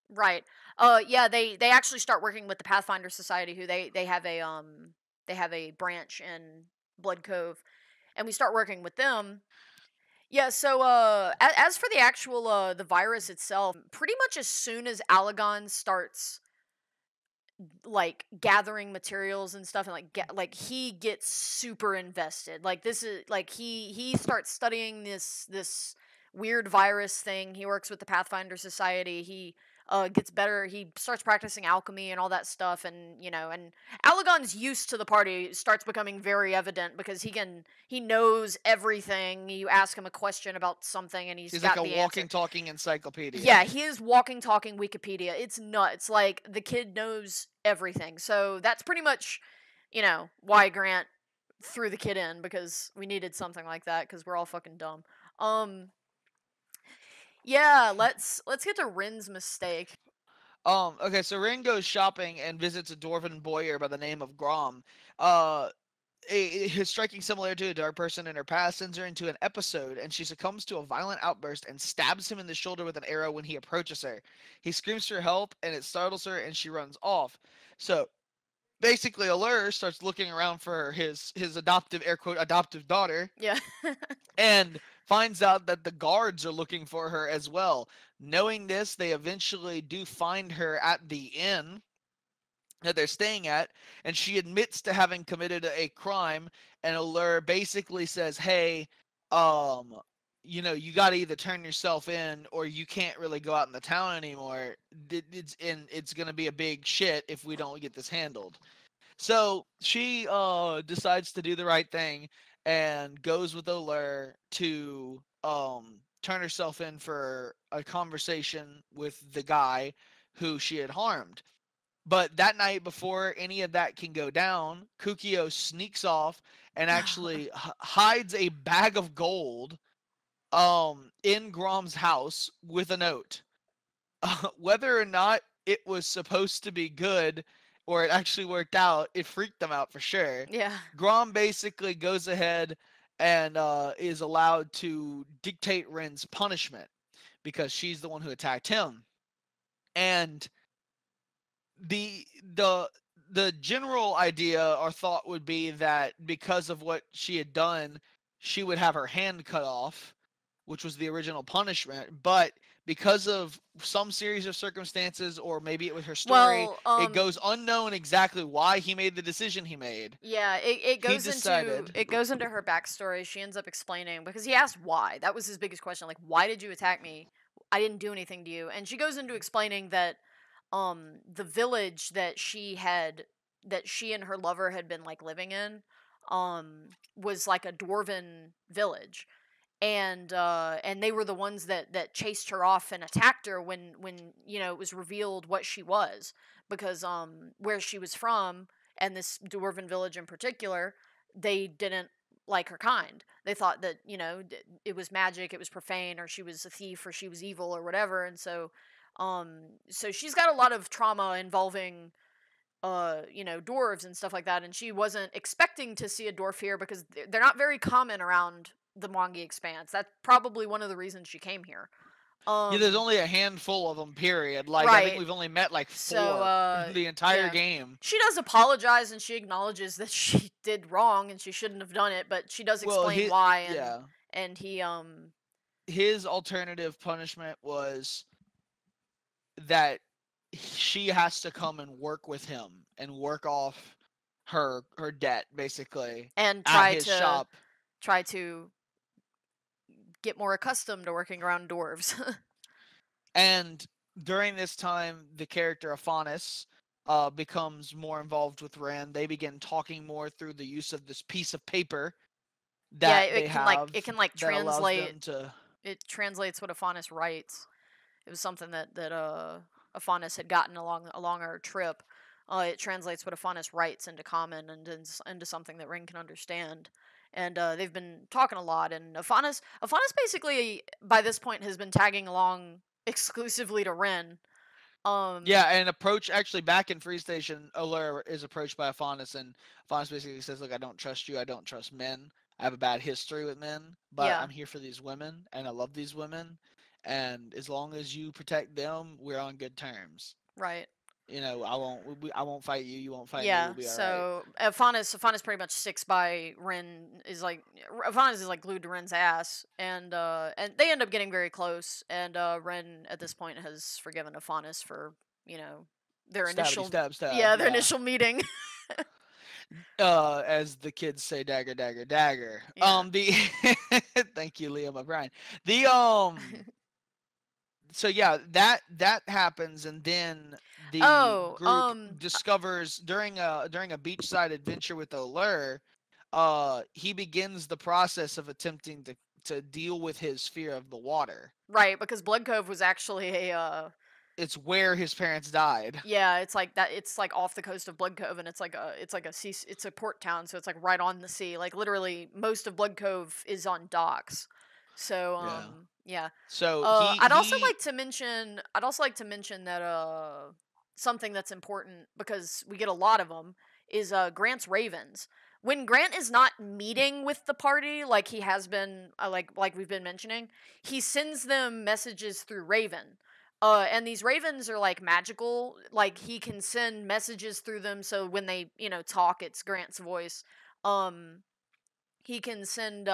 Right. Yeah, they actually start working with the Pathfinder Society, who they have a branch in Blood Cove, and we start working with them. Yeah, so as for the actual the virus itself, pretty much as soon as Alagon starts like gathering materials and stuff, and like he gets super invested. Like this is like he starts studying this weird virus thing. He works with the Pathfinder Society. He gets better. He starts practicing alchemy and all that stuff, and and Alagon's use to the party starts becoming very evident because he knows everything. You ask him a question about something, and He's got like a the walking, answer. talking encyclopedia. Yeah, he is walking, talking Wikipedia. It's nuts. Like, the kid knows everything. So that's pretty much, why Grant threw the kid in, because we needed something like that because we're all fucking dumb. Yeah, let's get to Rin's mistake. Okay, so Rin goes shopping and visits a dwarven boyar by the name of Grom. His striking similarity to a dark person in her past sends her into an episode, and she succumbs to a violent outburst and stabs him in the shoulder with an arrow when he approaches her. He screams for help, and it startles her, and she runs off. So basically, Allure starts looking around for his adoptive, air quote, adoptive daughter. Yeah. And finds out that the guards are looking for her as well. Knowing this, they eventually do find her at the inn that they're staying at, and she admits to having committed a crime, and Allure basically says, hey, you got to either turn yourself in or you can't really go out in the town anymore. It's going to be a big shit if we don't get this handled. So she decides to do the right thing and goes with Allure to turn herself in for a conversation with the guy who she had harmed. But that night, before any of that can go down, Kukio sneaks off and actually hides a bag of gold in Grom's house with a note. Whether or not it was supposed to be good or it actually worked out, it freaked them out for sure. Yeah. Grom basically goes ahead and is allowed to dictate Rin's punishment because she's the one who attacked him. And the the general idea or thought would be that because of what she had done, she would have her hand cut off, which was the original punishment. But because of some series of circumstances, or maybe it was her story, it goes unknown exactly why he made the decision he made. Yeah, it goes into her backstory. She ends up explaining, because he asked why. That was his biggest question. Like, why did you attack me? I didn't do anything to you. And she goes into explaining that the village that she and her lover had been like living in was like a dwarven village, and they were the ones that chased her off and attacked her when it was revealed what she was, because where she was from, and this dwarven village in particular, they didn't like her kind. They thought that it was magic, it was profane, or she was a thief, or she was evil, or whatever. And so she's got a lot of trauma involving dwarves and stuff like that, and she wasn't expecting to see a dwarf here because they're not very common around the Mwangi Expanse. That's probably one of the reasons she came here. Yeah, there's only a handful of them, period. Like, right. I think we've only met like 4 in the entire game. She does apologize, and she acknowledges that she did wrong and she shouldn't have done it, but she does explain why. And he his alternative punishment was that she has to come and work with him and work off her debt, basically, and at his shop. Try to get more accustomed to working around dwarves. And during this time, the character Afanis becomes more involved with Rin. They begin talking more through the use of this piece of paper that it can translate. To... It translates what Afanis writes. It was something that Afanis had gotten along our trip. It translates what Afanis writes into common and into something that Rin can understand. And they've been talking a lot. And Afanis basically, by this point, has been tagging along exclusively to Rin. Yeah, and actually back in Free Station, Allure is approached by Afanis, and Afanis basically says, look, I don't trust you, I don't trust men. I have a bad history with men, but I'm here for these women, and I love these women, and as long as you protect them, we're on good terms. Right. I won't fight you, you won't fight me, we'll be so right. Afanis pretty much sticks by Rin. Afanis is like glued to Rin's ass, and they end up getting very close, and Rin at this point has forgiven Afanis for their initial initial meeting. As the kids say, dagger, dagger, dagger. Yeah. Thank you, Liam O'Brien. so yeah, that happens, and then the Oh, group discovers during a beachside adventure with Allure, he begins the process of attempting to deal with his fear of the water. right, because Blood Cove was actually It's where his parents died. yeah, it's like that. It's like off the coast of Blood Cove, and it's like it's a port town, so it's like right on the sea. Like literally, most of Blood Cove is on docks. So Yeah. yeah. So I'd also like to mention. I'd also like to mention that something that's important because we get a lot of them is Grant's Ravens. When Grant is not meeting with the party, like he has been, like we've been mentioning, he sends them messages through Raven. And these ravens are like magical. Like he can send messages through them, so when they, talk, it's Grant's voice. Um, he can send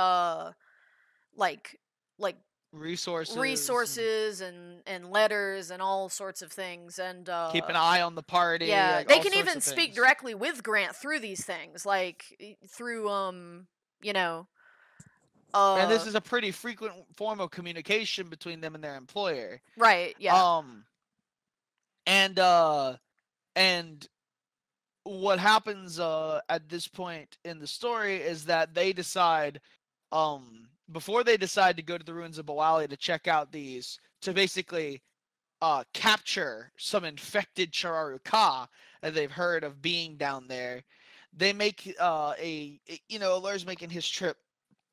like like resources, and letters and all sorts of things. And keep an eye on the party. yeah, like, they all can sorts even of speak things. directly with Grant through these things, like through you know And this is a pretty frequent form of communication between them and their employer. right, yeah. And what happens at this point in the story is that they decide, before they decide to go to the ruins of Boali to check out these, to basically capture some infected Chararuka that they've heard of being down there, they make Alure's making his trip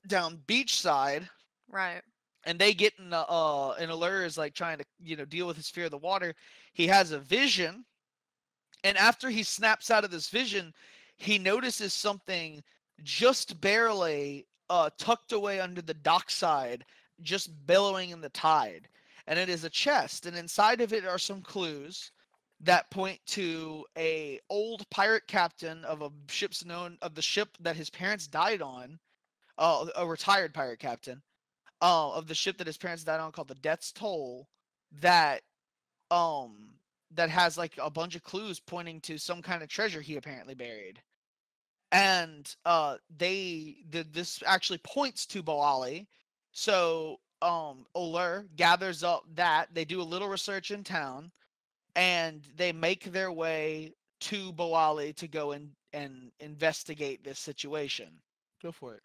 down beachside, Right. and they get in and Allure is like trying to deal with his fear of the water. He has a vision, and after he snaps out of this vision, he notices something just barely tucked away under the dockside, just billowing in the tide. And it is a chest, and inside of it are some clues that point to a old pirate captain of the ship that his parents died on, a retired pirate captain of the ship that his parents died on, called the Death's Toll, that um that has like a bunch of clues pointing to some kind of treasure he apparently buried. And this actually points to Boali. So Oler gathers up that they do a little research in town, and they make their way to Boali to go and investigate this situation. Go for it.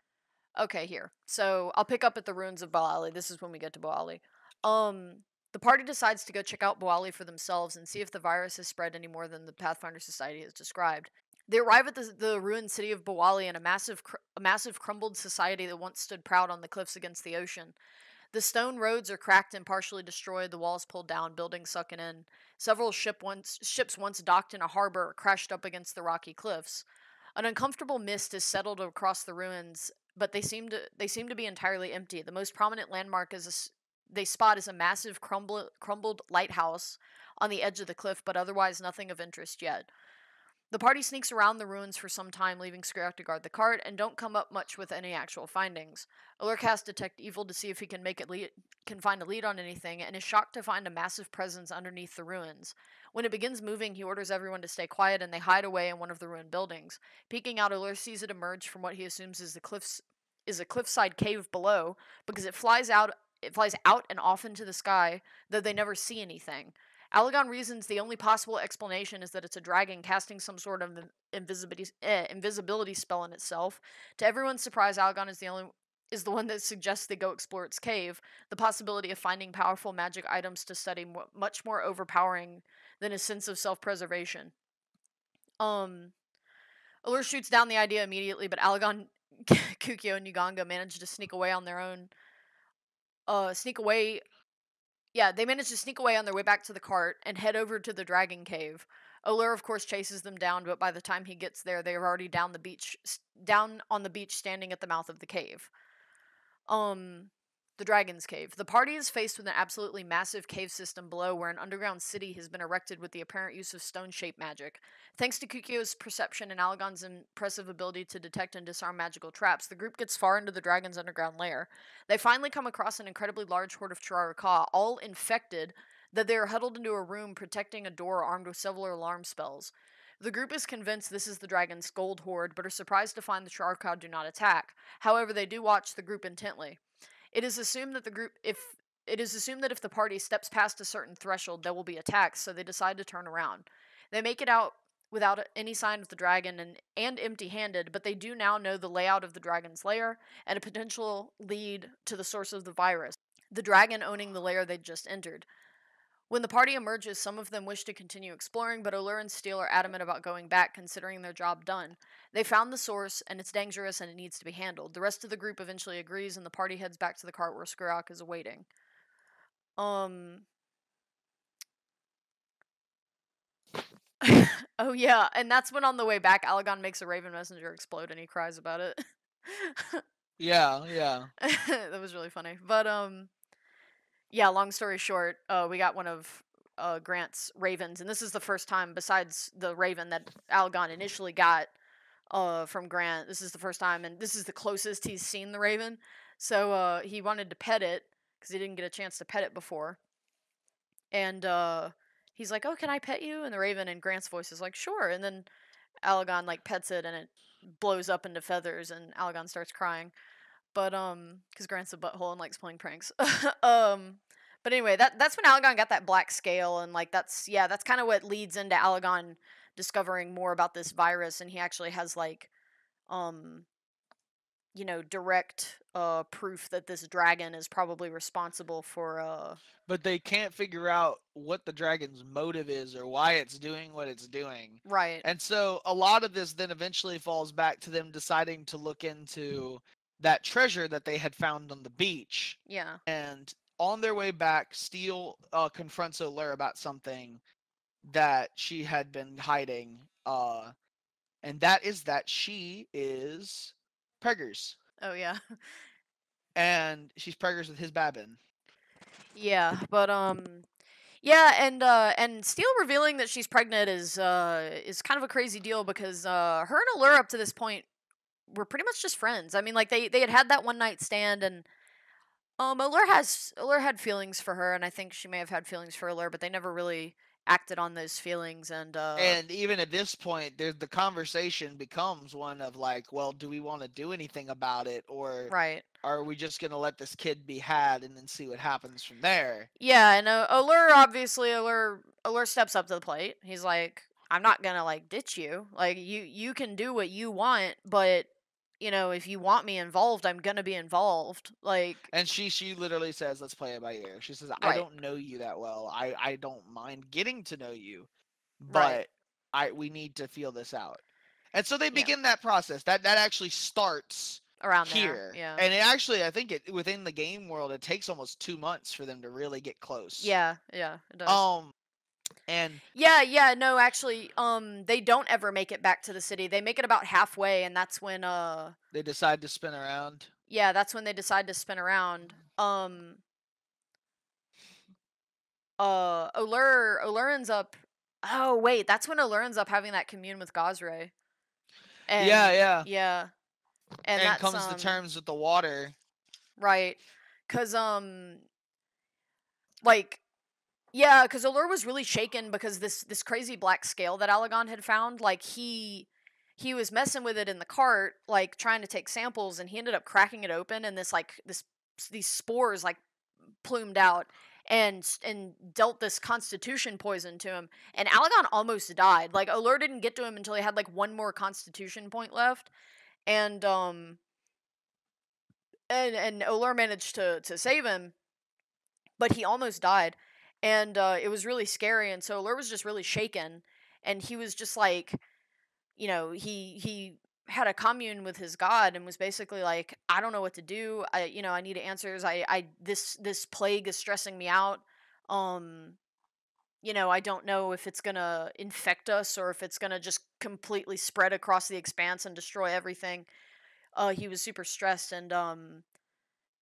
Okay, here. So I'll pick up at the ruins of Boali. This is when we get to Boali. The party decides to go check out Boali for themselves and see if the virus has spread any more than the Pathfinder Society has described. They arrive at the ruined city of Boali in a massive crumbled society that once stood proud on the cliffs against the ocean. The stone roads are cracked and partially destroyed, the walls pulled down, buildings sunken in. Several ships once docked in a harbor are crashed up against the rocky cliffs. An uncomfortable mist has settled across the ruins, but they seem to be entirely empty. The most prominent landmark they spot is a massive crumbled lighthouse on the edge of the cliff, but otherwise nothing of interest yet. The party sneaks around the ruins for some time, leaving Skirok to guard the cart, and don't come up much with any actual findings. Alur casts Detect Evil to see if he can find a lead on anything, and is shocked to find a massive presence underneath the ruins. When it begins moving, he orders everyone to stay quiet, and they hide away in one of the ruined buildings. Peeking out, Alur sees it emerge from what he assumes is a cliffside cave below, because it flies out and off into the sky, though they never see anything. Alagon reasons the only possible explanation is that it's a dragon casting some sort of invisibility spell in itself. To everyone's surprise, Alagon is the one that suggests they go explore its cave, the possibility of finding powerful magic items to study much more overpowering than his sense of self-preservation. Allure shoots down the idea immediately, but Alagon, Kukyo, and Uganga manage to sneak away on their own. They manage to sneak away on their way back to the cart and head over to the dragon cave. Allure, of course, chases them down, but by the time he gets there, they are already down on the beach, standing at the mouth of the cave. The Dragon's Cave. The party is faced with an absolutely massive cave system below, where an underground city has been erected with the apparent use of stone-shaped magic. Thanks to Kukyo's perception and Alagon's impressive ability to detect and disarm magical traps, the group gets far into the dragon's underground lair. They finally come across an incredibly large horde of Chiraraka, all infected, that they are huddled into a room protecting a door armed with several alarm spells. The group is convinced this is the dragon's gold horde, but are surprised to find the Chiraraka do not attack. However, they do watch the group intently. It is assumed that it is assumed that if the party steps past a certain threshold, there will be attacks, so they decide to turn around. They make it out without any sign of the dragon and empty-handed, but they do now know the layout of the dragon's lair and a potential lead to the source of the virus, the dragon owning the lair they'd just entered. When the party emerges, some of them wish to continue exploring, but Allure and Steele are adamant about going back, considering their job done. They found the source, and it's dangerous, and it needs to be handled. The rest of the group eventually agrees, and the party heads back to the cart where Skurak is awaiting. Oh yeah, and that's when on the way back, Alagon makes a Raven Messenger explode, and he cries about it. Yeah. That was really funny. But yeah, long story short, we got one of Grant's ravens, and this is the first time, besides the raven that Alagon initially got from Grant, this is the first time, and this is the closest he's seen the raven. So he wanted to pet it because he didn't get a chance to pet it before, and he's like, "Oh, can I pet you?" And the raven in Grant's voice is like, "Sure." And then Alagon like pets it, and it blows up into feathers, and Alagon starts crying. But because Grant's a butthole and likes playing pranks. But anyway, that's when Alagon got that black scale, and like that's kind of what leads into Alagon discovering more about this virus, and he actually has like direct proof that this dragon is probably responsible for But they can't figure out what the dragon's motive is or why it's doing what it's doing. right. And so a lot of this then eventually falls back to them deciding to look into that treasure that they had found on the beach. Yeah. And on their way back, Steele confronts O'Lure about something that she had been hiding. And that is that she is preggers. Oh yeah. And she's preggers with his Babin. Yeah, but yeah, and Steele revealing that she's pregnant is kind of a crazy deal because her and Allure up to this point were pretty much just friends. I mean, like they had that one night stand, and Allure had feelings for her, and I think she may have had feelings for Allure, but they never really acted on those feelings. And even at this point, the conversation becomes one of like, well, do we want to do anything about it, or right. are we just gonna let this kid be had and then see what happens from there? Yeah, and Allure steps up to the plate. He's like, I'm not gonna like ditch you. Like you can do what you want, but if you want me involved, I'm gonna be involved. Like, and she literally says, let's play it by ear. She says, I right. don't know you that well. I don't mind getting to know you, but we need to feel this out. And so they begin that process. That actually starts around here. There, yeah. And it actually, I think within the game world, it takes almost 2 months for them to really get close. Yeah, it does. And no, actually, they don't ever make it back to the city. They make it about halfway, and that's when they decide to spin around. Yeah, that's when they decide to spin around. Allure ends up. Oh wait, that's when Allure ends up having that commune with Gosray. And, yeah. And that comes to terms with the water. Right, cause like. Yeah, because Allure was really shaken because this crazy black scale that Alagon had found, like, he was messing with it in the cart, like, trying to take samples, and he ended up cracking it open, and these spores, like, plumed out, and dealt this constitution poison to him, and Alagon almost died. Like, Allure didn't get to him until he had, like, one more constitution point left, and Allure managed to save him, but he almost died. And it was really scary, and so Allure was just really shaken, and he was just like, he had a commune with his god, and was basically like, I don't know what to do. I need answers. This plague is stressing me out. I don't know if it's gonna infect us or if it's gonna just completely spread across the expanse and destroy everything. He was super stressed,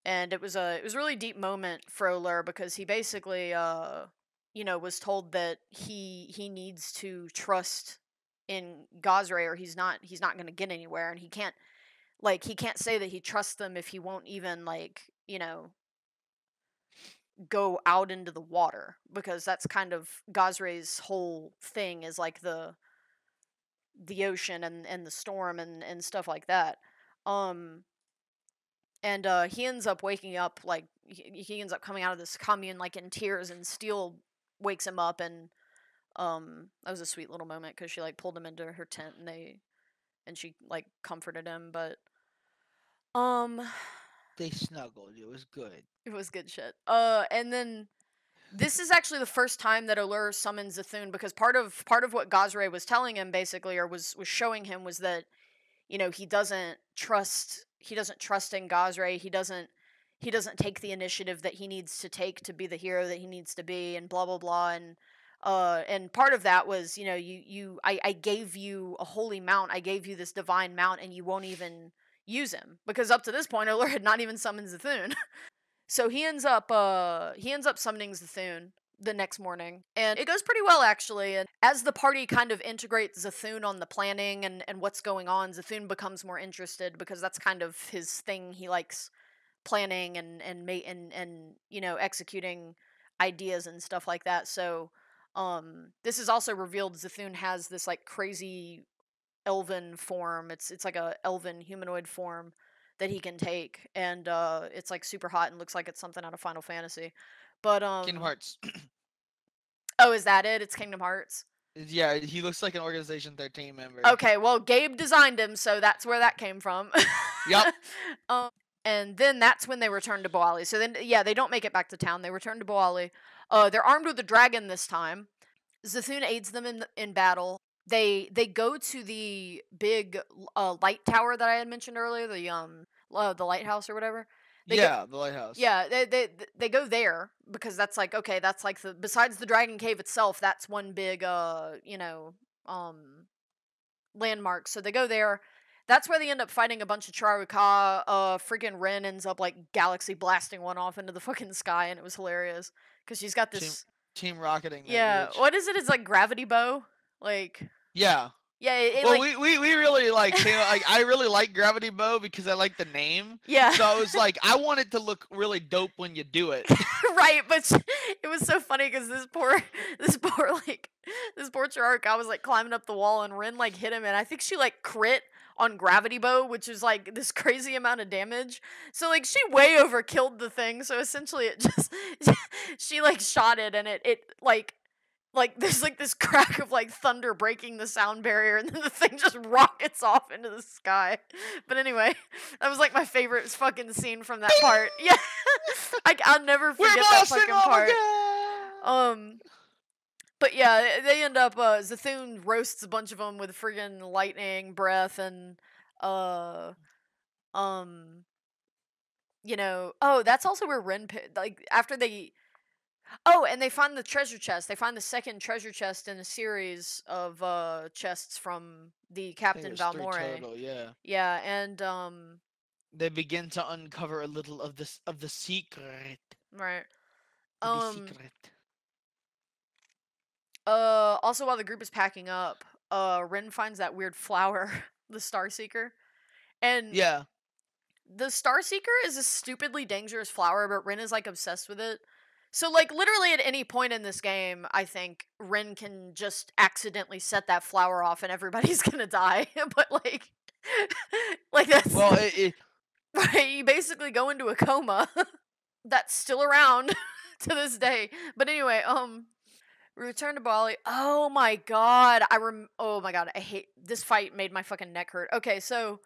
and it was a really deep moment for Allure because he basically was told that he needs to trust in Gosray or he's not going to get anywhere, and he can't say that he trusts them if he won't even go out into the water, because that's kind of Gosray's whole thing, is like the ocean and the storm and stuff like that. And he ends up waking up, like, he ends up coming out of this commune, like, in tears, and Steel wakes him up, and, that was a sweet little moment, because she, like, pulled him into her tent, and she, like, comforted him, but, They snuggled. It was good. it was good shit. And then, this is actually the first time that Allure summons Zethune, because part of what Gazray was telling him, basically, or was showing him, was that, you know, he doesn't trust in Gazray. He doesn't take the initiative that he needs to take to be the hero that he needs to be, and blah blah blah. And part of that was, you know, I gave you a holy mount, I gave you this divine mount, and you won't even use him, because up to this point Allure had not even summoned Zethune. So he ends up summoning Zethune the next morning, and it goes pretty well, actually. And as the party kind of integrates Zethune on the planning and what's going on, Zethune becomes more interested, because that's kind of his thing. He likes planning and you know, executing ideas and stuff like that. So this is also revealed Zethune has this, like, crazy elven form. It's like a elven humanoid form that he can take, and it's, like, super hot and looks like it's something out of Final Fantasy. But Kingdom Hearts. Oh, is that it? It's Kingdom Hearts. Yeah, he looks like an Organization 13 member. Okay, well, Gabe designed him, so that's where that came from. Yep. And then that's when they return to Boali. So then, yeah, they don't make it back to town. They return to Boali. They're armed with a dragon this time. Zethune aids them in battle. They go to the big light tower that I had mentioned earlier, the lighthouse or whatever. The lighthouse. Yeah, they go there, because that's like, okay, that's like besides the Dragon Cave itself, that's one big you know, landmark. So they go there. That's where they end up fighting a bunch of Charuka. Freaking Rin ends up, like, galaxy blasting one off into the fucking sky, and it was hilarious, because she's got this team rocketing. Yeah, bitch. what is it? It's like gravity bow, like. Yeah. Yeah, well, like, we really like, you know, like, I really like Gravity Bow because I like the name. Yeah. So I was like, I want it to look really dope when you do it. Right, but it was so funny because this poor Chararka was, like, climbing up the wall, and Rin, like, hit him, and I think she, like, crit on Gravity Bow, which is, like, this crazy amount of damage. So, like, she way overkilled the thing. So essentially, it just she, like, shot it, and it like there's, like, this crack of, like, thunder breaking the sound barrier, and then the thing just rockets off into the sky. But anyway, that was, like, my favorite fucking scene from that part. Yeah. I'll never forget that fucking part. But yeah, they end up, Zethune roasts a bunch of them with friggin' lightning breath, and you know, oh, that's also where Rin, like, after they. Oh, and they find the treasure chest. They find the second treasure chest in a series of chests from the Captain Valmore. 3 total, yeah. Yeah, and they begin to uncover a little of the secret. Right. The secret. Also, while the group is packing up, Rin finds that weird flower, the Starseeker, and yeah, the Starseeker is a stupidly dangerous flower, but Rin is, like, obsessed with it. So, like, literally at any point in this game, I think Rin can just accidentally set that flower off and everybody's gonna die. But, like, that's. Well, right, you basically go into a coma that's still around to this day. But anyway, we return to Bali. Oh my god, oh my god, I hate this fight. Made my fucking neck hurt. Okay, so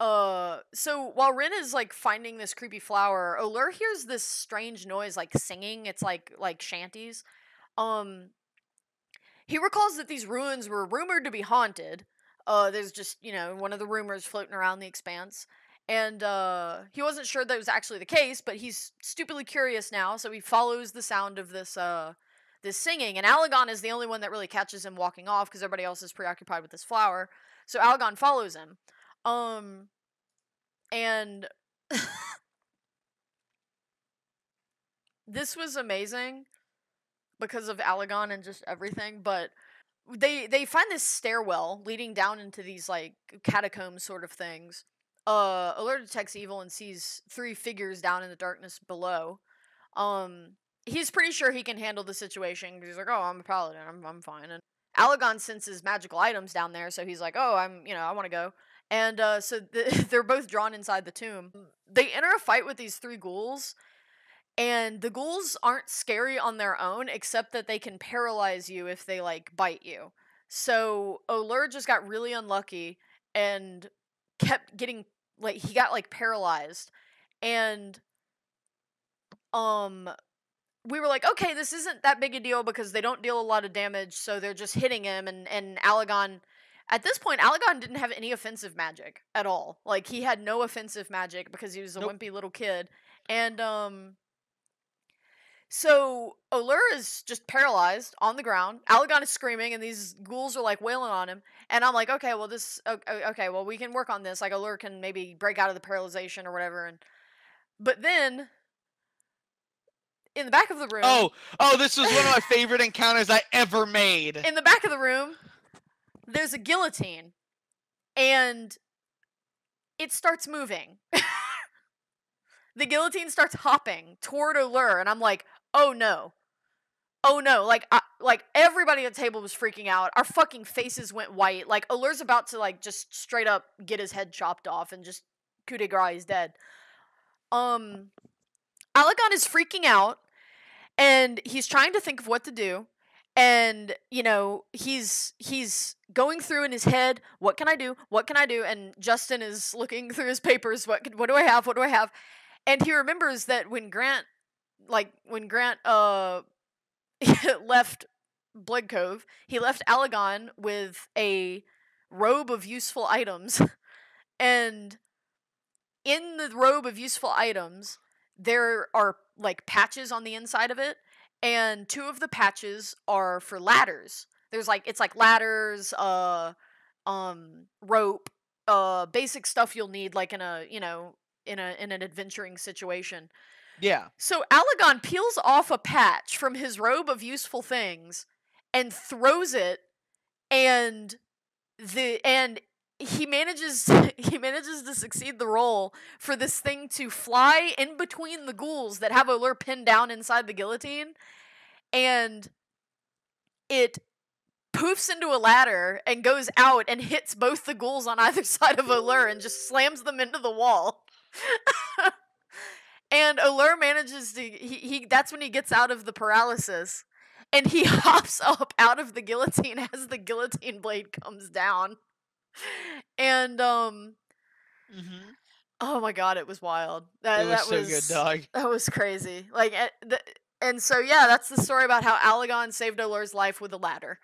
while Rin is, like, finding this creepy flower, Allure hears this strange noise, like, singing. It's like shanties. He recalls that these ruins were rumored to be haunted. There's just, you know, one of the rumors floating around the expanse. And, he wasn't sure that was actually the case, but he's stupidly curious now, so he follows the sound of this singing. And Alagon is the only one that really catches him walking off, because everybody else is preoccupied with this flower. So Alagon follows him. And this was amazing because of Alagon and just everything, but they find this stairwell leading down into these, like, catacombs sort of things. Allure detects evil and sees 3 figures down in the darkness below. He's pretty sure he can handle the situation, because he's like, oh, I'm a paladin, I'm fine. And Alagon senses magical items down there, so he's like, oh, I want to go. And so they're both drawn inside the tomb. they enter a fight with these 3 ghouls, and the ghouls aren't scary on their own, except that they can paralyze you if they, like, bite you. So, Olur just got really unlucky and kept getting, like, he got, like, paralyzed. And, we were like, okay, this isn't that big a deal because they don't deal a lot of damage, so they're just hitting him, and Alagon... At this point, Alagon didn't have any offensive magic at all. Like, he had no offensive magic because he was a wimpy little kid. And, so Olur is just paralyzed on the ground. Alagon is screaming, and these ghouls are, like, wailing on him. And I'm like, okay, well, okay, well, we can work on this. Like, Olur can maybe break out of the paralyzation or whatever. But then, in the back of the room... Oh, this was one of my favorite encounters I ever made. In the back of the room, there's a guillotine, and it starts moving. The guillotine starts hopping toward Olur, and I'm like, oh no. Oh no. Like everybody at the table was freaking out. Our fucking faces went white. Like, Ulur's about to, like, just straight up get his head chopped off and just coup de grace, he's dead. Alagon is freaking out, and he's trying to think of what to do. And, you know, he's going through in his head, what can I do? What can I do? And Justin is looking through his papers, what do I have? What do I have? And he remembers that when Grant left Blood Cove, he left Alagon with a robe of useful items. And in the robe of useful items, there are, like, patches on the inside of it. And 2 of the patches are for ladders. There's, like, it's like ladders, rope, basic stuff you'll need, like, in a, you know, in an adventuring situation. Yeah. So Alagon peels off a patch from his robe of useful things and throws it, and he manages to succeed the roll for this thing to fly in between the ghouls that have Olur pinned down inside the guillotine, and it poofs into a ladder and goes out and hits both the ghouls on either side of Olur and just slams them into the wall. And Olur manages to... He that's when he gets out of the paralysis. And he hops up out of the guillotine as the guillotine blade comes down. And, oh my god, it was wild. It was so good, dog. That was crazy. Like, and so, yeah, that's the story about how Alagon saved Ulur's life with a ladder.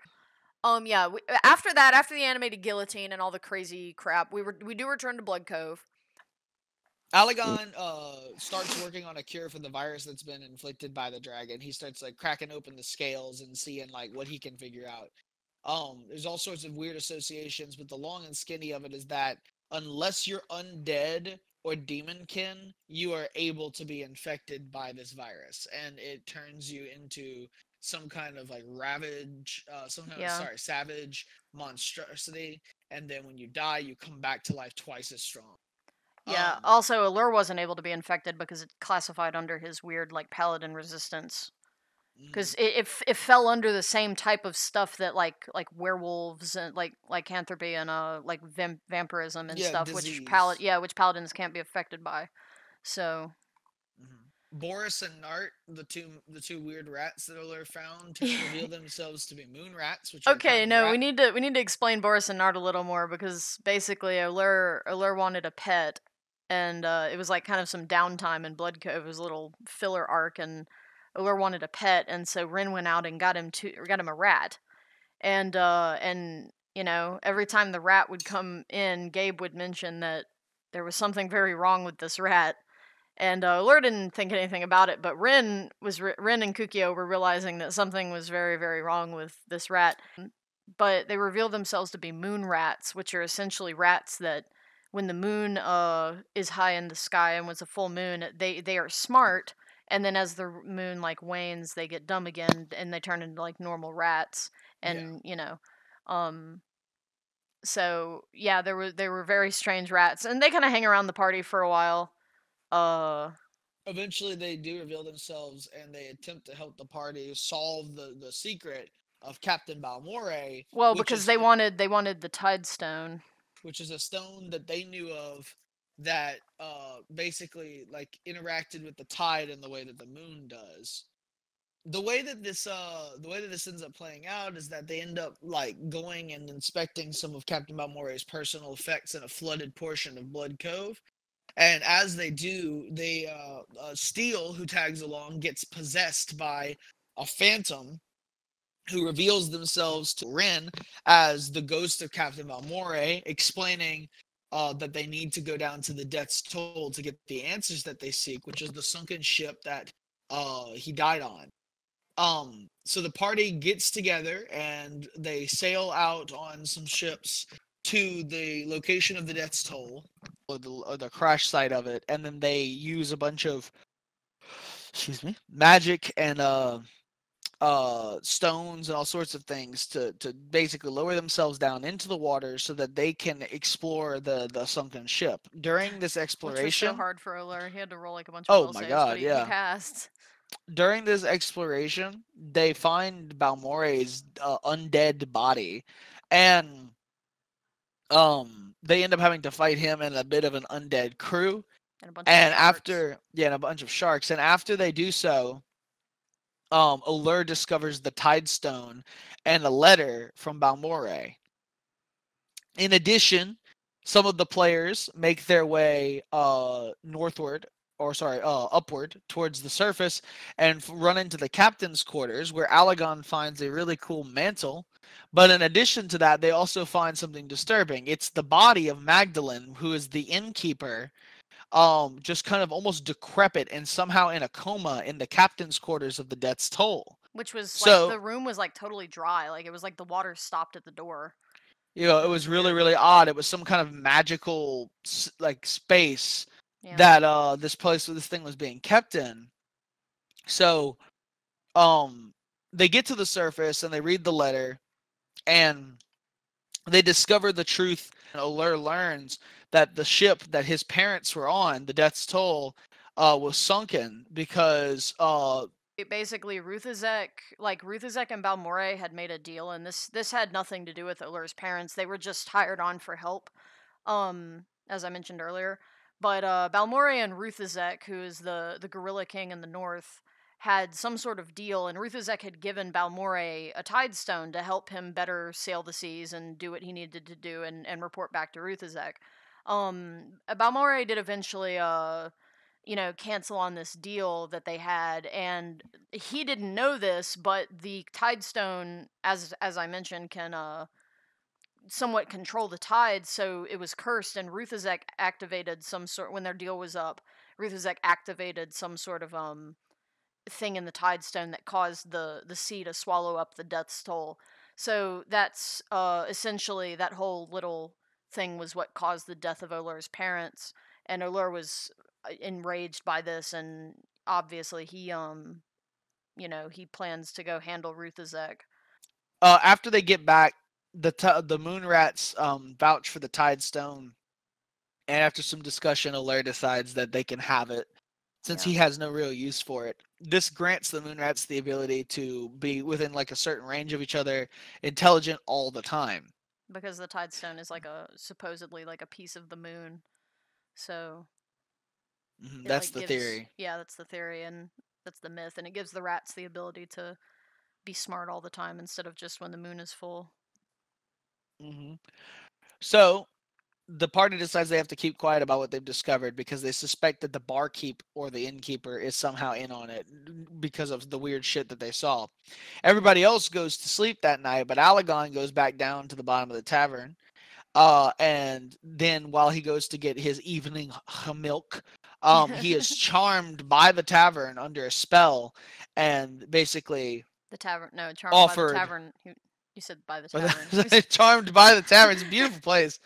Yeah, after that, after the animated guillotine and all the crazy crap, we do return to Blood Cove. Alagon starts working on a cure for the virus that's been inflicted by the dragon. He starts, like, cracking open the scales and seeing, like, what he can figure out. There's all sorts of weird associations, but the long and skinny of it is that unless you're undead or demonkin, you are able to be infected by this virus, and it turns you into some kind of, like, savage monstrosity, and then when you die, you come back to life twice as strong. Yeah, also, Olur wasn't able to be infected because it classified under his weird, like, paladin resistance. Because it fell under the same type of stuff that, like werewolves and, like, lycanthropy and, like, vampirism and stuff, disease. which paladins can't be affected by. So... Boris and Nart, the two weird rats that Olur found, reveal themselves to be moon rats. Which okay, no, we need to explain Boris and Nart a little more, because basically Olur wanted a pet, and it was like kind of some downtime in Blood Cove. It was a little filler arc, and Olur wanted a pet, and so Rin went out and got him a rat, and you know, every time the rat would come in, Gabe would mention that there was something very wrong with this rat. And Olur didn't think anything about it, but Rin and Kukio were realizing that something was very, very wrong with this rat. But they revealed themselves to be moon rats, which are essentially rats that, when the moon is high in the sky and was a full moon, they are smart, and then as the moon, like, wanes, they get dumb again, and they turn into, like, normal rats. And you know, so yeah, they were very strange rats, and they kind of hang around the party for a while. Eventually they do reveal themselves, and they attempt to help the party solve the secret of Captain Balmore. Well, because they wanted the Tide Stone, which is a stone that they knew of that basically like interacted with the tide in the way that the moon does. The way that this ends up playing out is that they end up like going and inspecting some of Captain Balmore's personal effects in a flooded portion of Blood Cove. And as they do, Steele, who tags along, gets possessed by a phantom who reveals themselves to Ren as the ghost of Captain Balmore, explaining that they need to go down to the Death's Toll to get the answers that they seek, which is the sunken ship that he died on. So the party gets together and they sail out on some ships to the location of the Death's Toll, or the crash site of it, and then they use a bunch of, magic and stones and all sorts of things to basically lower themselves down into the water so that they can explore the sunken ship. During this Which was so exploration, hard for Oler. He had to roll like a bunch of oh will my saves, but god, he yeah. passed. During this exploration, they find Balmore's undead body, and they end up having to fight him and a bit of an undead crew. And a bunch of And sharks. and a bunch of sharks. And after they do so, Allure discovers the Tide Stone and a letter from Balmore. In addition, some of the players make their way upward towards the surface and run into the captain's quarters, where Alagon finds a really cool mantle. But in addition to that, they also find something disturbing. It's the body of Magdalene, who is the innkeeper, just kind of almost decrepit and somehow in a coma in the captain's quarters of the Death's Toll. Which was like, So, the room was like totally dry. Like, it was like the water stopped at the door. it It was was really, weird. really odd. It was some kind of magical like space Yeah. that this thing was being kept in. So, they get to the surface and they read the letter, and they discover the truth. And Allure learns that the ship that his parents were on, the Death's Toll, was sunken because Basically, Ruthazek and Balmore had made a deal, and this had nothing to do with Oler's parents. They were just hired on for help, as I mentioned earlier. But Balmore and Ruthazek, who is the Gorilla King in the north, had some sort of deal, and Ruthazek had given Balmore a Tide Stone to help him better sail the seas and do what he needed to do and report back to Ruthazek. Balmore did eventually cancel on this deal that they had, and he didn't know this, but the Tide Stone, as I mentioned, can somewhat control the tide, so it was cursed, and Ruthazek activated some sort, when their deal was up, Ruthazek activated some sort of thing in the Tide Stone that caused the sea to swallow up the Death's Toll. So that's essentially, that whole little thing was what caused the death of Oler's parents, and Oler was enraged by this, and obviously he he plans to go handle Ruthazek. after they get back, the moon rats vouch for the Tide Stone, and after some discussion, Allure decides that they can have it since Yeah. he has no real use for it. This grants the moon rats the ability to be within like a certain range of each other, intelligent all the time. Because the Tide Stone is like supposedly like a piece of the moon, so That's like the gives, theory. yeah, that's the theory, and that's the myth, and it gives the rats the ability to be smart all the time instead of just when the moon is full. So the party decides they have to keep quiet about what they've discovered because they suspect that the barkeep or the innkeeper is somehow in on it because of the weird shit that they saw. Everybody else goes to sleep that night, but Alagon goes back down to the bottom of the tavern. And then while he goes to get his evening milk, he is charmed by the tavern under a spell, and basically The tavern, no, charmed by the offered. tavern. You said by the tavern. Charmed by the tavern. It's a beautiful place.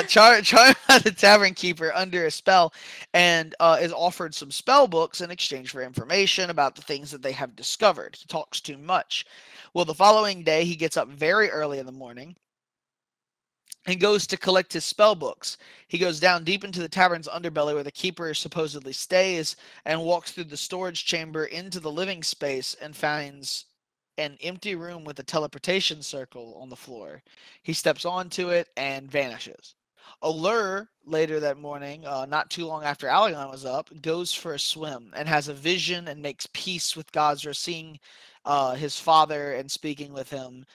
Charmed by the tavern keeper under a spell, and is offered some spell books in exchange for information about the things that they have discovered. He talks too much. Well, the following day, he gets up very early in the morning and goes to collect his spell books. He goes down deep into the tavern's underbelly where the keeper supposedly stays and walks through the storage chamber into the living space and finds an empty room with a teleportation circle on the floor. He steps onto it and vanishes. Allure, later that morning, not too long after Alagon was up, goes for a swim and has a vision and makes peace with Gazra, seeing his father and speaking with him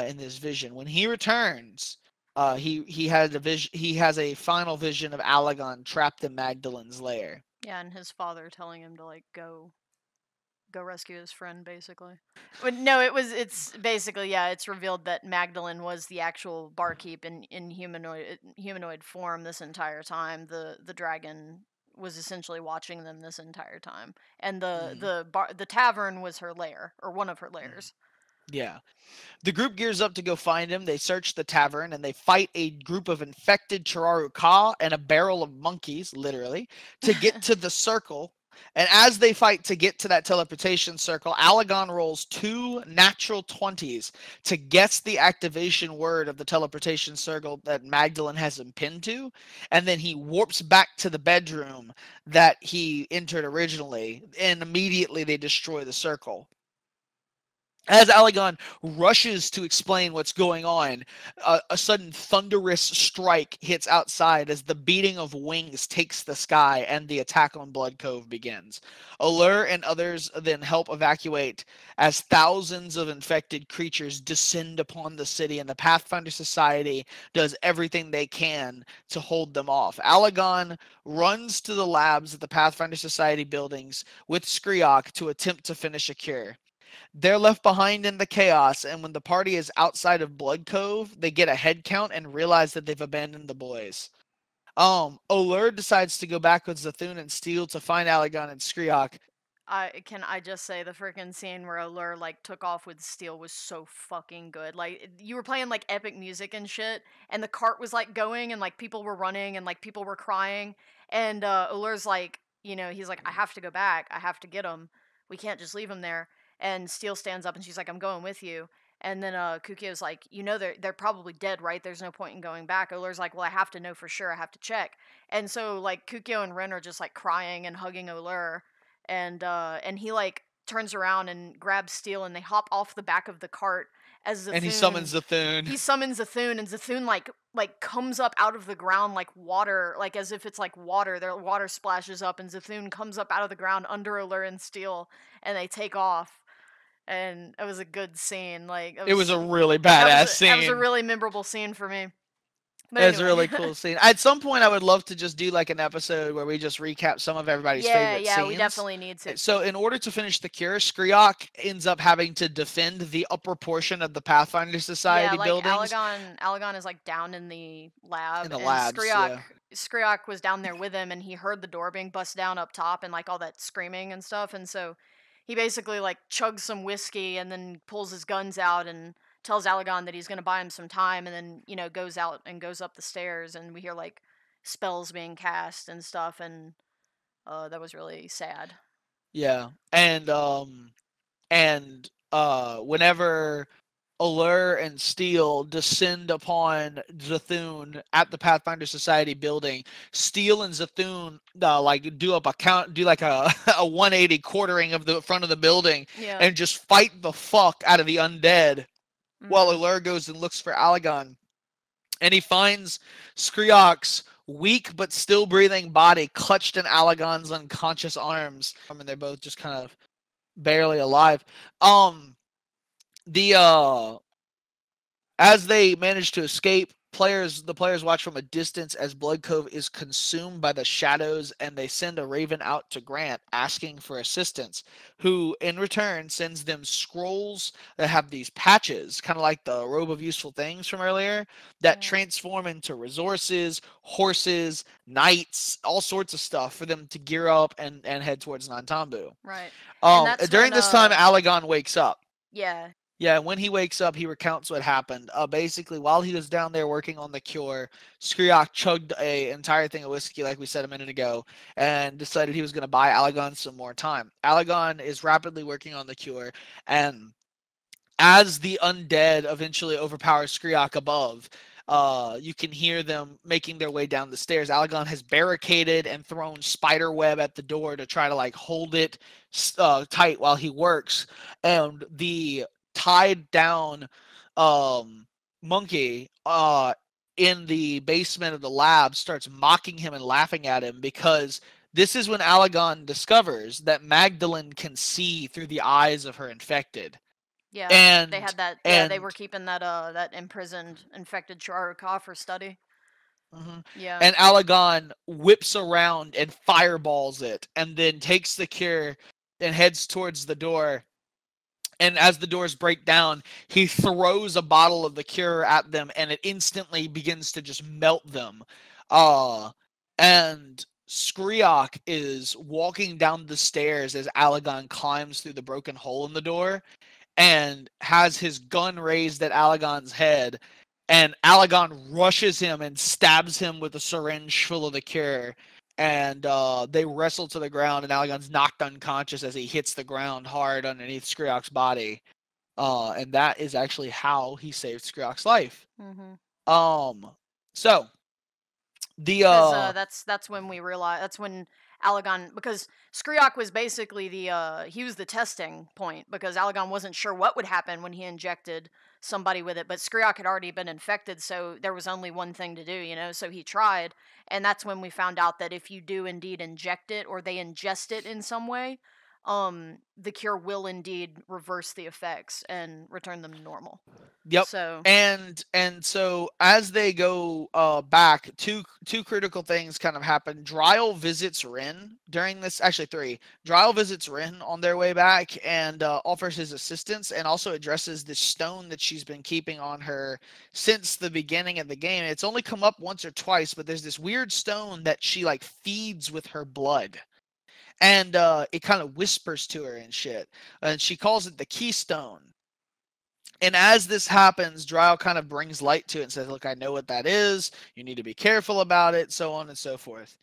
in this vision. When he returns, he had a vision. He has a final vision of Alagon trapped in Magdalen's lair. Yeah, and his father telling him to like go rescue his friend, basically. But no, it's basically, yeah, it's revealed that Magdalene was the actual barkeep in humanoid form this entire time. The dragon was essentially watching them this entire time, and the tavern was her lair, or one of her lairs. Yeah. The group gears up to go find him. They search the tavern and they fight a group of infected Chiraru Ka and a barrel of monkeys, literally, to get to the circle. And as they fight to get to that teleportation circle, Alagon rolls 2 natural 20s to guess the activation word of the teleportation circle that Magdalene has him pinned to. And then he warps back to the bedroom that he entered originally. And immediately they destroy the circle. As Alagon rushes to explain what's going on, a sudden thunderous strike hits outside as the beating of wings takes the sky and the attack on Blood Cove begins. Allure and others then help evacuate as thousands of infected creatures descend upon the city, and the Pathfinder Society does everything they can to hold them off. Alagon runs to the labs at the Pathfinder Society buildings with Skriok to attempt to finish a cure. They're left behind in the chaos, and when the party is outside of Blood Cove, they get a head count and realize that they've abandoned the boys. Allure decides to go back with Zathun and Steel to find Alagon and Skriok. I just say the freaking scene where Allure like took off with Steel was so fucking good. Like you were playing like epic music and shit, and the cart was like going, and like people were running, and like people were crying, and Allure's like, he's like, I have to go back, I have to get him. We can't just leave him there. And Steel stands up and she's like, I'm going with you. And then Kukio's like, they're probably dead, right? There's no point in going back. Allure's like, well, I have to know for sure. I have to check. And so like Kukio and Ren are just like crying and hugging Allure, and he like turns around and grabs Steel, and they hop off the back of the cart as Zathun. And he summons Zathun. He summons Zathun, and Zathun like comes up out of the ground like water, like as if it's like water. Their water splashes up, and Zathun comes up out of the ground under Allure and Steel, and they take off. And it was a good scene. Like it was a really badass scene. That was a really memorable scene for me. But it's a really cool scene. At some point, I would love to just do like an episode where we just recap some of everybody's favorite scenes. Yeah, we definitely need to. So in order to finish the cure, Skriok ends up having to defend the upper portion of the Pathfinder Society buildings. Alagon is like down in the lab. In the labs, Skriok was down there with him, and he heard the door being bust down up top and like all that screaming and stuff, and so he basically like chugs some whiskey and then pulls his guns out and tells Alagon that he's going to buy him some time, and then, goes out and goes up the stairs, and we hear like spells being cast and stuff, and that was really sad. Yeah. And whenever Allure and Steel descend upon Zathun at the Pathfinder Society building, Steel and Zathun like do like a 180 quartering of the front of the building, and just fight the fuck out of the undead, while Allure goes and looks for Alagon, and he finds Skriok's weak but still breathing body clutched in Alagon's unconscious arms. I mean, they're both just kind of barely alive. As they manage to escape, the players watch from a distance as Blood Cove is consumed by the shadows, and they send a raven out to Grant asking for assistance, who in return sends them scrolls that have these patches, kind of like the robe of useful things from earlier, that transform into resources, horses, knights, all sorts of stuff for them to gear up and head towards Nantambu. Right. During this time, Alagon wakes up. Yeah. Yeah, when he wakes up, he recounts what happened. Basically, while he was down there working on the cure, Skriok chugged an entire thing of whiskey, like we said a minute ago, and decided he was going to buy Alagon some more time. Alagon is rapidly working on the cure, and as the undead eventually overpower Skriok above, you can hear them making their way down the stairs. Alagon has barricaded and thrown spider web at the door to try to like hold it tight while he works, and the tied down monkey in the basement of the lab starts mocking him and laughing at him, because this is when Alagon discovers that Magdalene can see through the eyes of her infected. Yeah, they And had that. Yeah, they and were keeping that imprisoned infected Charaka for study. Yeah. and Alagon whips around and fireballs it, and then takes the cure and heads towards the door. And as the doors break down, he throws a bottle of the cure at them, and it instantly begins to just melt them. And Skriok is walking down the stairs as Alagon climbs through the broken hole in the door, and has his gun raised at Alagon's head. And Alagon rushes him and stabs him with a syringe full of the cure. And they wrestle to the ground, and Alagon's knocked unconscious as he hits the ground hard underneath Skriok's body. And that is actually how he saved Skriok's life. So the that's when we realized, that's when Alagon, because Skriok was basically he was the testing point, because Alagon wasn't sure what would happen when he injected somebody with it, but Skriok had already been infected, so there was only one thing to do, so he tried. And that's when we found out that if you do indeed inject it, or they ingest it in some way, the cure will indeed reverse the effects and return them to normal. Yep. So and so as they go back, two critical things kind of happen. Dryle visits Rin during this, actually three. Dryle visits Rin on their way back and offers his assistance, and also addresses this stone that she's been keeping on her since the beginning of the game. It's only come up once or twice, but there's this weird stone that she like feeds with her blood. And it kind of whispers to her and shit. And she calls it the Keystone. And as this happens, Dryle kind of brings light to it and says, look, I know what that is. You need to be careful about it, so on and so forth.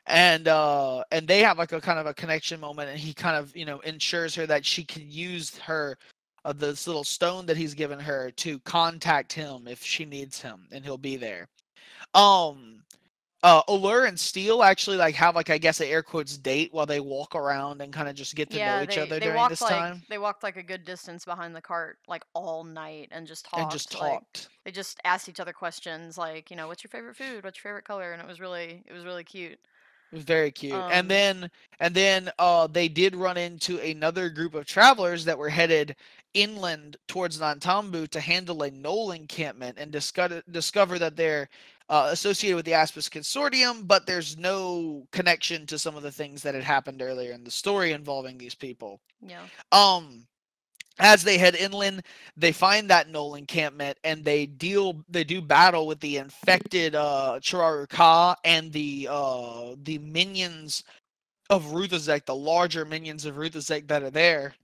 And they have like a kind of a connection moment, and he kind of, ensures her that she can use her this little stone that he's given her to contact him if she needs him, and he'll be there. Allure and Steel actually have I guess an air quotes date while they walk around and kind of just get to know each other during this time. They walked like a good distance behind the cart all night and just talked. And just talked. They just asked each other questions what's your favorite food? What's your favorite color? And it was really cute. It was very cute. And then they did run into another group of travelers that were headed inland towards Nantambu to handle a Knoll encampment, and discover that they're associated with the Aspis Consortium, but there's no connection to some of the things that had happened earlier in the story involving these people. Yeah. As they head inland, they find that Knoll encampment, and they do battle with the infected Chiraru Ka and the minions of Ruthazek, the larger minions of Ruthazek that are there.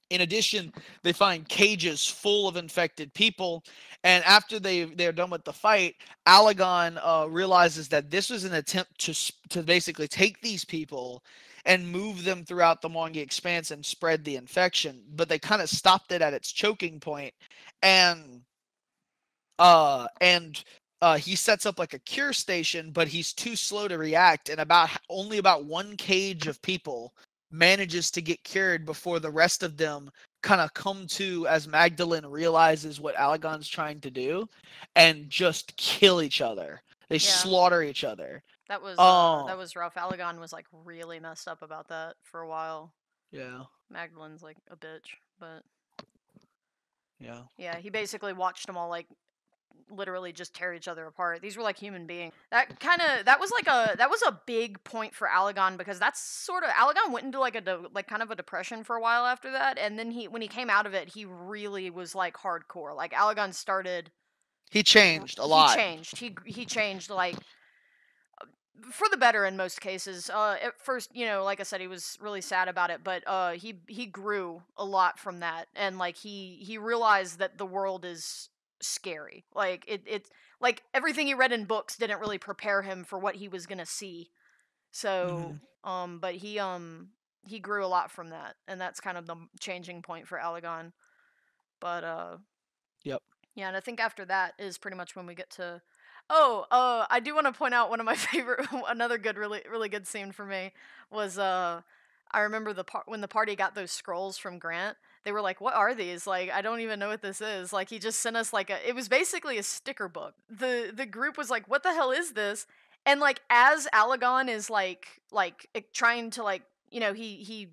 In addition, they find cages full of infected people, and after they're done with the fight, Alagon realizes that this was an attempt to basically take these people and move them throughout the Mongi Expanse and spread the infection, but they kind of stopped it at its choking point, and he sets up like a cure station, but he's too slow to react, and only about one cage of people manages to get cured before the rest of them kind of come to as Magdalene realizes what Alagon's trying to do, and just kill each other. They slaughter each other. That was rough. Alagon was really messed up about that for a while. Yeah. Magdalene's a bitch, but yeah. Yeah, he basically watched them all literally just tear each other apart. These were human beings. That was a big point for Alagon, because that's sort of, Alagon went into kind of a depression for a while after that, and then when he came out of it, he really was hardcore. Alagon started, he changed a lot. He changed for the better in most cases. At first, like I said, he was really sad about it, but he grew a lot from that, and he realized that the world is scary. It's everything he read in books didn't really prepare him for what he was gonna see. So, but he grew a lot from that, and that's kind of the changing point for Alagon. But Yep. Yeah, and I think after that is pretty much when we get to. I do want to point out one of my favorite, another good, really good scene for me was I remember when the party got those scrolls from Grant. they were like, what are these? Like, I don't even know what this is. Like, he just sent us like it was basically a sticker book. The group was like, what the hell is this? And like, as Alagon is like trying to like, he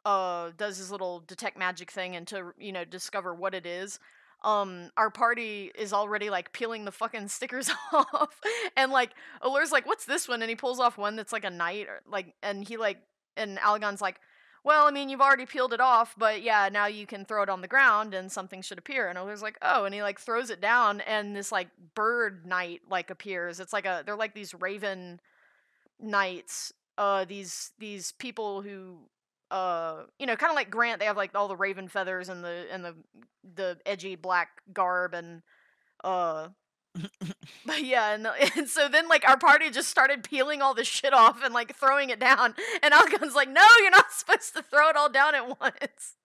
does his little detect magic thing and to, discover what it is. Our party is already like peeling the fucking stickers off, and like Allur's like, what's this one? And he pulls off one that's like a knight, or like, and he like, and Alagon's like, well, I mean, you've already peeled it off, but yeah, now you can throw it on the ground and something should appear. And Allur's like, oh, and he like throws it down, and this like bird knight like appears. It's like they're like these raven knights, these people who kind of like Grant, they have like all the raven feathers and the edgy black garb, and but yeah, and so then like our party just started peeling all the shit off and like throwing it down, and Algon's like, no, you're not supposed to throw it all down at once.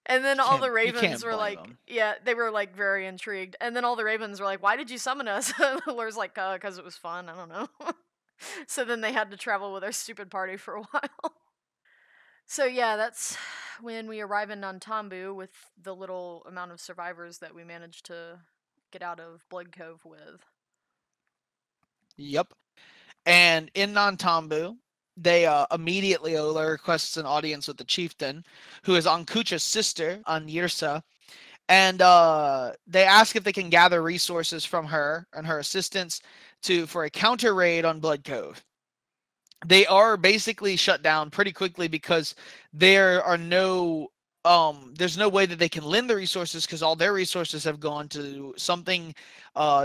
And then all the ravens were like, yeah, they were like very intrigued. And then all the ravens were like, why did you summon us? Lur's like, because it was fun. I don't know. So then they had to travel with our stupid party for a while. So yeah, that's when we arrive in Nantambu with the little amount of survivors that we managed to get out of Blood Cove with. Yep. And in Nantambu, they immediately Ola requests an audience with the chieftain, who is Ankucha's sister, Anirsa, and they ask if they can gather resources from her and her assistants for a counter raid on Blood Cove. They are basically shut down pretty quickly because there are there's no way that they can lend the resources, because all their resources have gone to something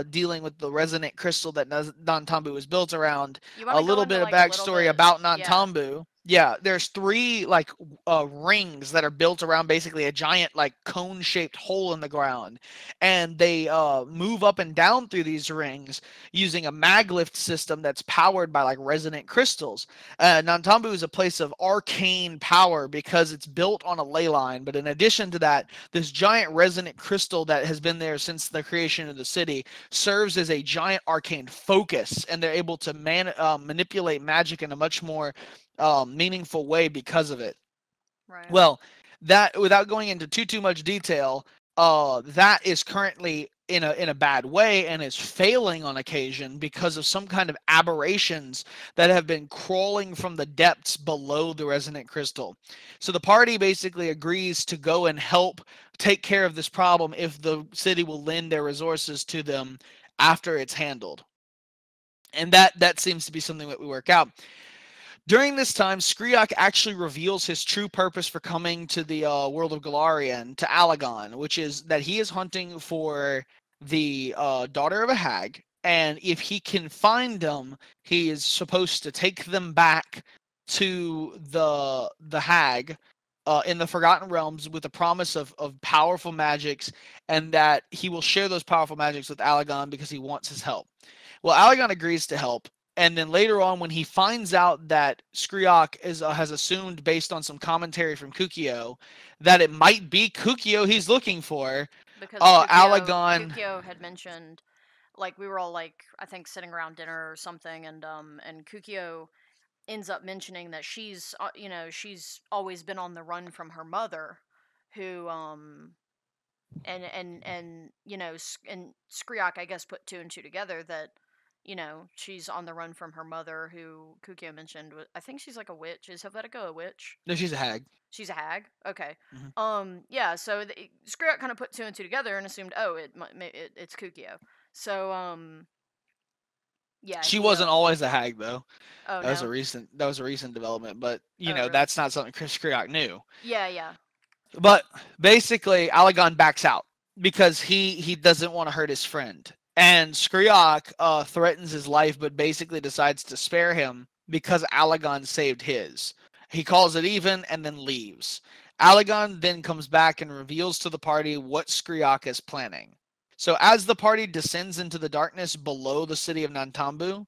dealing with the resonant crystal that Nantambu is built around. A little bit of backstory about Nantambu. Yeah, there's 3 like rings that are built around basically a giant like cone-shaped hole in the ground, and they move up and down through these rings using a maglift system that's powered by like resonant crystals. Nantambu is a place of arcane power because it's built on a ley line, but in addition to that, this giant resonant crystal that has been there since the creation of the city serves as a giant arcane focus, and they're able to manipulate magic in a much more meaningful way because of it. Right. Well, that, without going into too much detail, that is currently in a bad way and is failing on occasion because of some kind of aberrations that have been crawling from the depths below the resonant crystal. So the party basically agrees to go and help take care of this problem if the city will lend their resources to them after it's handled. And that seems to be something that we work out. During this time, Skriok actually reveals his true purpose for coming to the world of Golarion to Alagon, which is that he is hunting for the daughter of a hag, and if he can find them, he is supposed to take them back to the hag in the Forgotten Realms with the promise of powerful magics, and that he will share those powerful magics with Alagon because he wants his help. Well, Alagon agrees to help. And then later on, when he finds out that Skriok has assumed, based on some commentary from Kukio, that it might be Kukio he's looking for, because Alagon... Kukio had mentioned, like, we were all, like, I think sitting around dinner or something, and Kukio ends up mentioning that she's always been on the run from her mother, who, and Skriok, I guess, put 2 and 2 together that, she's on the run from her mother, who Kukio mentioned. I think she's like a witch. Is Helvetica a witch? No, she's a hag. She's a hag? Okay. Mm-hmm. Yeah, so Skriok kind of put 2 and 2 together and assumed, oh, it's Kukio. So, yeah. She wasn't always a hag, though. Oh, that was a recent development, but, really? That's not something Chris Skriok knew. Yeah. But, basically, Alagon backs out because he doesn't want to hurt his friend. And Skriok threatens his life, but basically decides to spare him because Alagon saved his. He calls it even and then leaves. Alagon then comes back and reveals to the party what Skriok is planning. So as the party descends into the darkness below the city of Nantambu,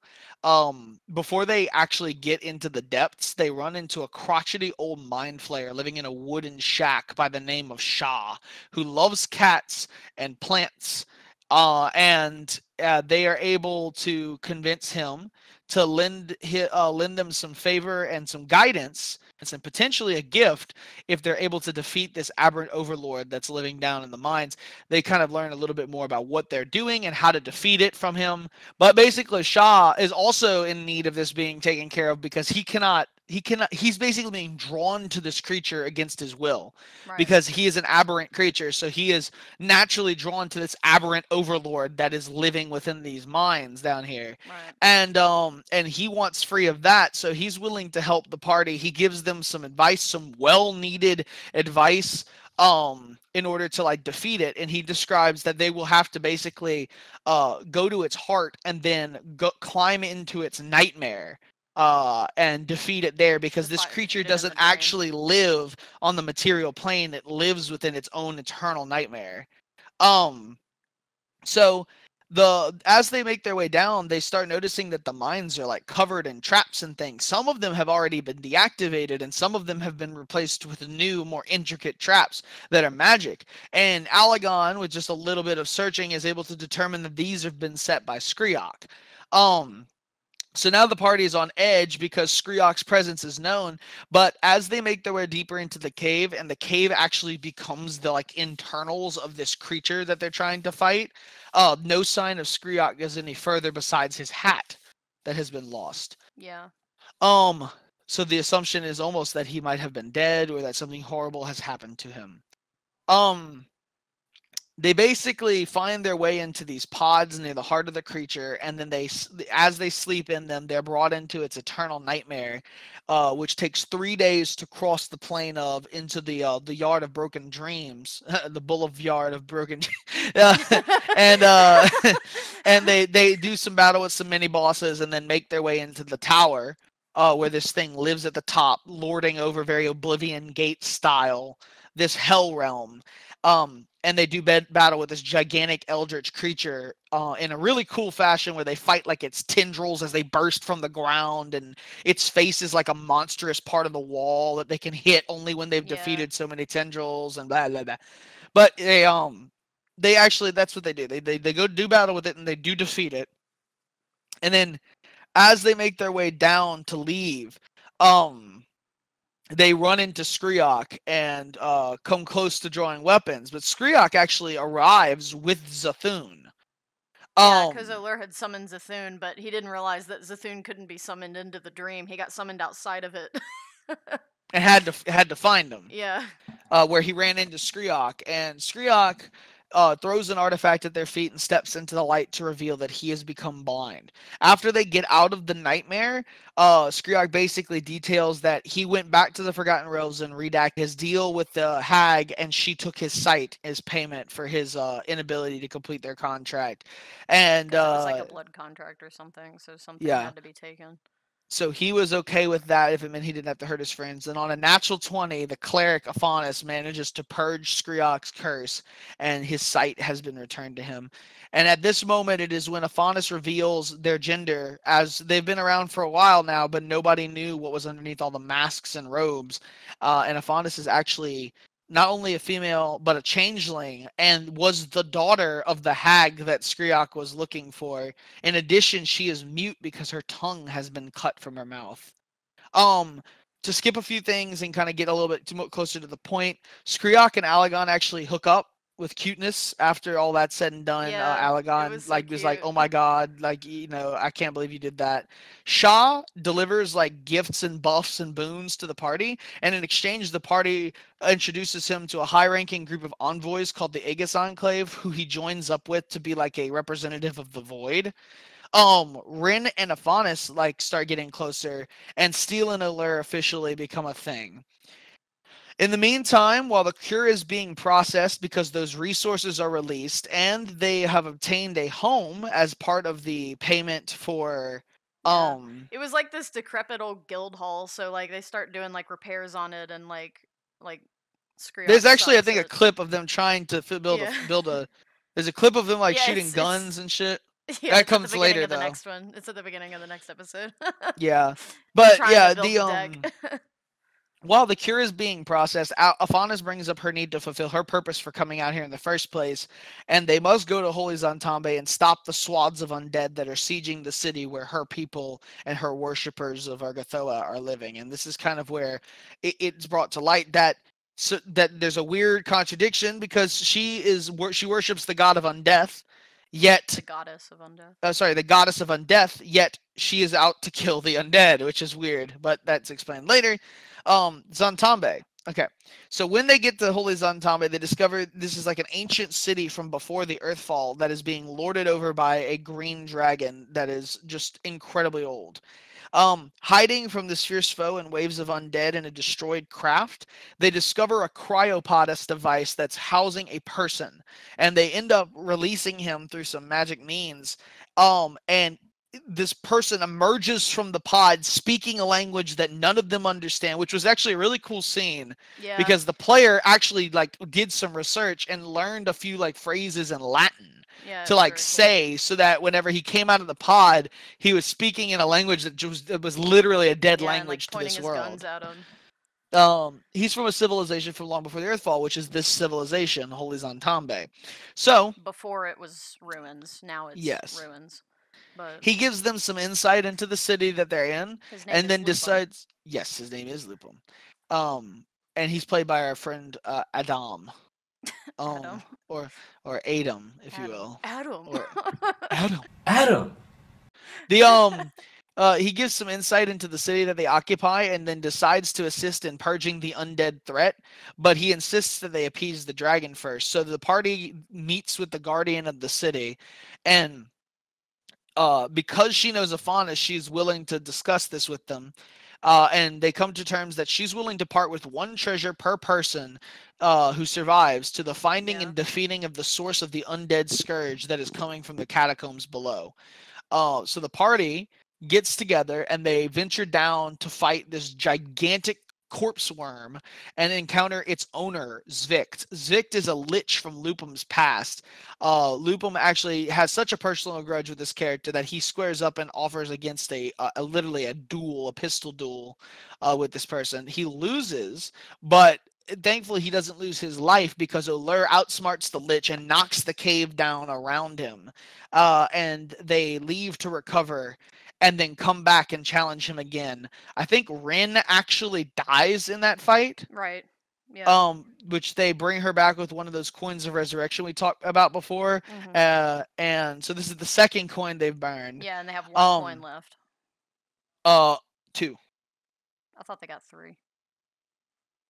before they actually get into the depths, they run into a crotchety old mind flayer living in a wooden shack by the name of Shah, who loves cats and plants. And they are able to convince him to lend them some favor and some guidance and potentially a gift if they're able to defeat this aberrant overlord that's living down in the mines. They kind of learn a little bit more about what they're doing and how to defeat it from him. But basically, Shah is also in need of this being taken care of because he's basically being drawn to this creature against his will, Right. because he is an aberrant creature. So he is naturally drawn to this aberrant overlord that is living within these mines down here. Right. And he wants free of that, so he's willing to help the party. He gives them some advice, some well-needed advice, in order to like defeat it. And he describes that they will have to basically go to its heart and then climb into its nightmare and defeat it there, because this creature doesn't actually live on the material plane. It lives within its own eternal nightmare. So as they make their way down, they start noticing that the mines are like covered in traps and things. Some of them have already been deactivated, and some of them have been replaced with new, more intricate traps that are magic. And Alagon, with just a little bit of searching, is able to determine that these have been set by Skriok. So now the party is on edge because Skriok's presence is known, but as they make their way deeper into the cave, and the cave actually becomes the like internals of this creature that they're trying to fight, no sign of Skriok goes any further besides his hat that has been lost. Yeah. So the assumption is almost that he might have been dead, or that something horrible has happened to him. They basically find their way into these pods near the heart of the creature, and then as they sleep in them, they're brought into its eternal nightmare, which takes 3 days to cross the plane of into the yard of broken dreams, the boulevard of broken, and and they do some battle with some mini bosses, and then make their way into the tower, where this thing lives at the top, lording over, very Oblivion Gate style, this hell realm. And they do battle with this gigantic eldritch creature in a really cool fashion, where they fight like its tendrils as they burst from the ground, and its face is like a monstrous part of the wall that they can hit only when they've defeated so many tendrils, and blah blah blah. But they actually, that's what they do. They go do battle with it, and they do defeat it. And then as they make their way down to leave, they run into Skriok and come close to drawing weapons, but Skriok actually arrives with Zathun. Yeah, because Allure had summoned Zathun, but he didn't realize that Zathun couldn't be summoned into the dream. He got summoned outside of it. And had to find him. Yeah. Where he ran into Skriok, and Skriok throws an artifact at their feet and steps into the light to reveal that he has become blind. After they get out of the nightmare, Skriok basically details that he went back to the Forgotten Realms and redacted his deal with the hag, and she took his sight as payment for his inability to complete their contract. And it was like a blood contract or something, so something had to be taken. So he was okay with that if it meant he didn't have to hurt his friends. And on a natural 20, the cleric Aphanis manages to purge Skriok's curse, and his sight has been returned to him. And at this moment, it is when Aphanis reveals their gender, as they've been around for a while now, but nobody knew what was underneath all the masks and robes. And Aphanis is actually not only a female, but a changeling, and was the daughter of the hag that Skriok was looking for. In addition, she is mute because her tongue has been cut from her mouth. To skip a few things and kind of get a little bit closer to the point, Skriok and Alagon actually hook up with cuteness after all that's said and done. Alagon was like, oh my god, like, I can't believe you did that. Shah delivers like gifts and buffs and boons to the party, and in exchange the party introduces him to a high-ranking group of envoys called the Aegis Enclave, who he joins up with to be like a representative of the Void. Rin and Aphanis like start getting closer, and Steel and Allure officially become a thing. In the meantime, while the cure is being processed because those resources are released, and they have obtained a home as part of the payment for it was like this decrepit old guild hall, so like they start doing like repairs on it, and like there's actually I think a clip of them trying to build a there's a clip of them like shooting guns and shit. Yeah, that comes later of the though. Next one. It's at the beginning of the next episode. Yeah. But yeah, while the cure is being processed, Afanas brings up her need to fulfill her purpose for coming out here in the first place, and they must go to Holy Zantambe and stop the swaths of undead that are sieging the city where her people and her worshippers of Argathoa are living. And this is kind of where it's brought to light that that there's a weird contradiction because she worships the god of undeath, yet The goddess of undeath. the goddess of undeath, yet she is out to kill the undead, which is weird, but that's explained later. Zantambe. Okay, so when they get to Holy Zantambe, they discover this is like an ancient city from before the Earthfall that is being lorded over by a green dragon that is just incredibly old. Hiding from this fierce foe and waves of undead in a destroyed craft, they discover a cryopolis device that's housing a person, and they end up releasing him through some magic means. And this person emerges from the pod speaking a language that none of them understand, which was actually a really cool scene. Yeah. Because the player actually like did some research and learned a few like phrases in Latin. Yeah, To like say cool. So that whenever he came out of the pod, he was speaking in a language that was literally a dead language and, like, to this world. His guns at him. He's from a civilization from long before the Earthfall, which is this civilization, Holy Zantambe. So before it was ruins, now it's ruins. But he gives them some insight into the city that they're in, and then decides. Yes, his name is Lupum. And he's played by our friend Adam. Adam. Or Adam, if you will. Adam. Or Adam. Adam. The he gives some insight into the city that they occupy and then decides to assist in purging the undead threat, but he insists that they appease the dragon first. So the party meets with the guardian of the city, and because she knows Afanas, she's willing to discuss this with them. And they come to terms that she's willing to part with one treasure per person who survives to the finding and defeating of the source of the undead scourge that is coming from the catacombs below. So the party gets together and they venture down to fight this gigantic corpse worm and encounter its owner, Zvict. Zvict is a lich from Lupum's past. Lupum actually has such a personal grudge with this character that he squares up and offers against literally a pistol duel with this person. He loses, but thankfully he doesn't lose his life because Olur outsmarts the lich and knocks the cave down around him. And they leave to recover and then come back and challenge him again. I think Rin actually dies in that fight. Right. Yeah. Which they bring her back with one of those coins of resurrection we talked about before. Mm-hmm. And so this is the second coin they've burned. Yeah, and they have one coin left. 2. I thought they got 3.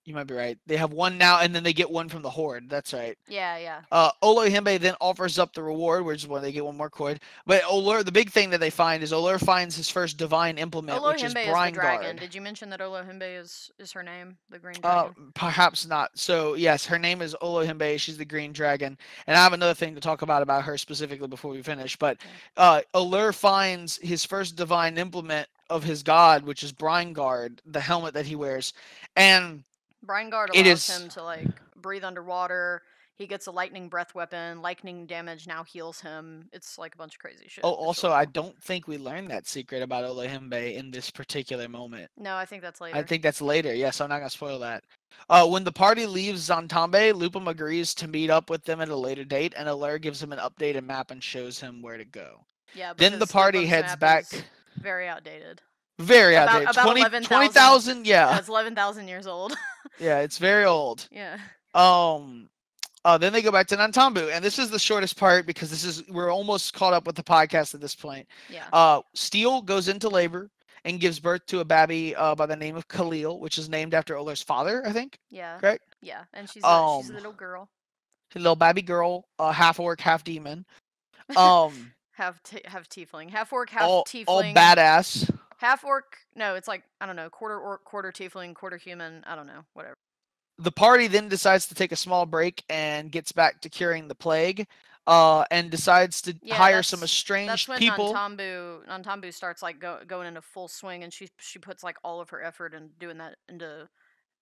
You might be right. They have 1 now, and then they get 1 from the horde. That's right. Yeah. Olohimbe then offers up the reward, which is when they get 1 more coin. But Olur, the big thing that they find is Olur finds his first divine implement, which is Brine Guard. Did you mention that Olohimbe is her name, the green dragon? Perhaps not. So yes, her name is Olohimbe. She's the green dragon, and I have another thing to talk about her specifically before we finish. But Olur finds his first divine implement of his god, which is Brine Guard, the helmet that he wears, and Brine Guard allows him to like breathe underwater. He gets a lightning breath weapon. Lightning damage now heals him. It's like a bunch of crazy shit. Oh, also, I don't think we learned that secret about Olohimbe in this particular moment. No, I think that's later. I think that's later. Yes, I'm not gonna spoil that. When the party leaves Zantambe, Lupum agrees to meet up with them at a later date, and Olur gives him an updated map and shows him where to go. Yeah. Then the party heads back. Very outdated. Very outdated. About 20,000. Yeah. That's 11,000 years old. Yeah, it's very old. Yeah. Then they go back to Nantambu, and this is the shortest part because we're almost caught up with the podcast at this point. Yeah. Steel goes into labor and gives birth to a baby by the name of Khalil, which is named after Olur's father, I think. Yeah. Correct? Yeah, and she's a little girl. A little baby girl, half orc, half demon. Half tiefling, half orc, half tiefling. All badass. Half orc. No, it's like, I don't know, quarter orc, quarter tiefling, quarter human. I don't know, whatever. The party then decides to take a small break and gets back to curing the plague, and decides to hire some estranged people. That's when Nantambu starts like going into full swing, and she puts like all of her effort in doing that into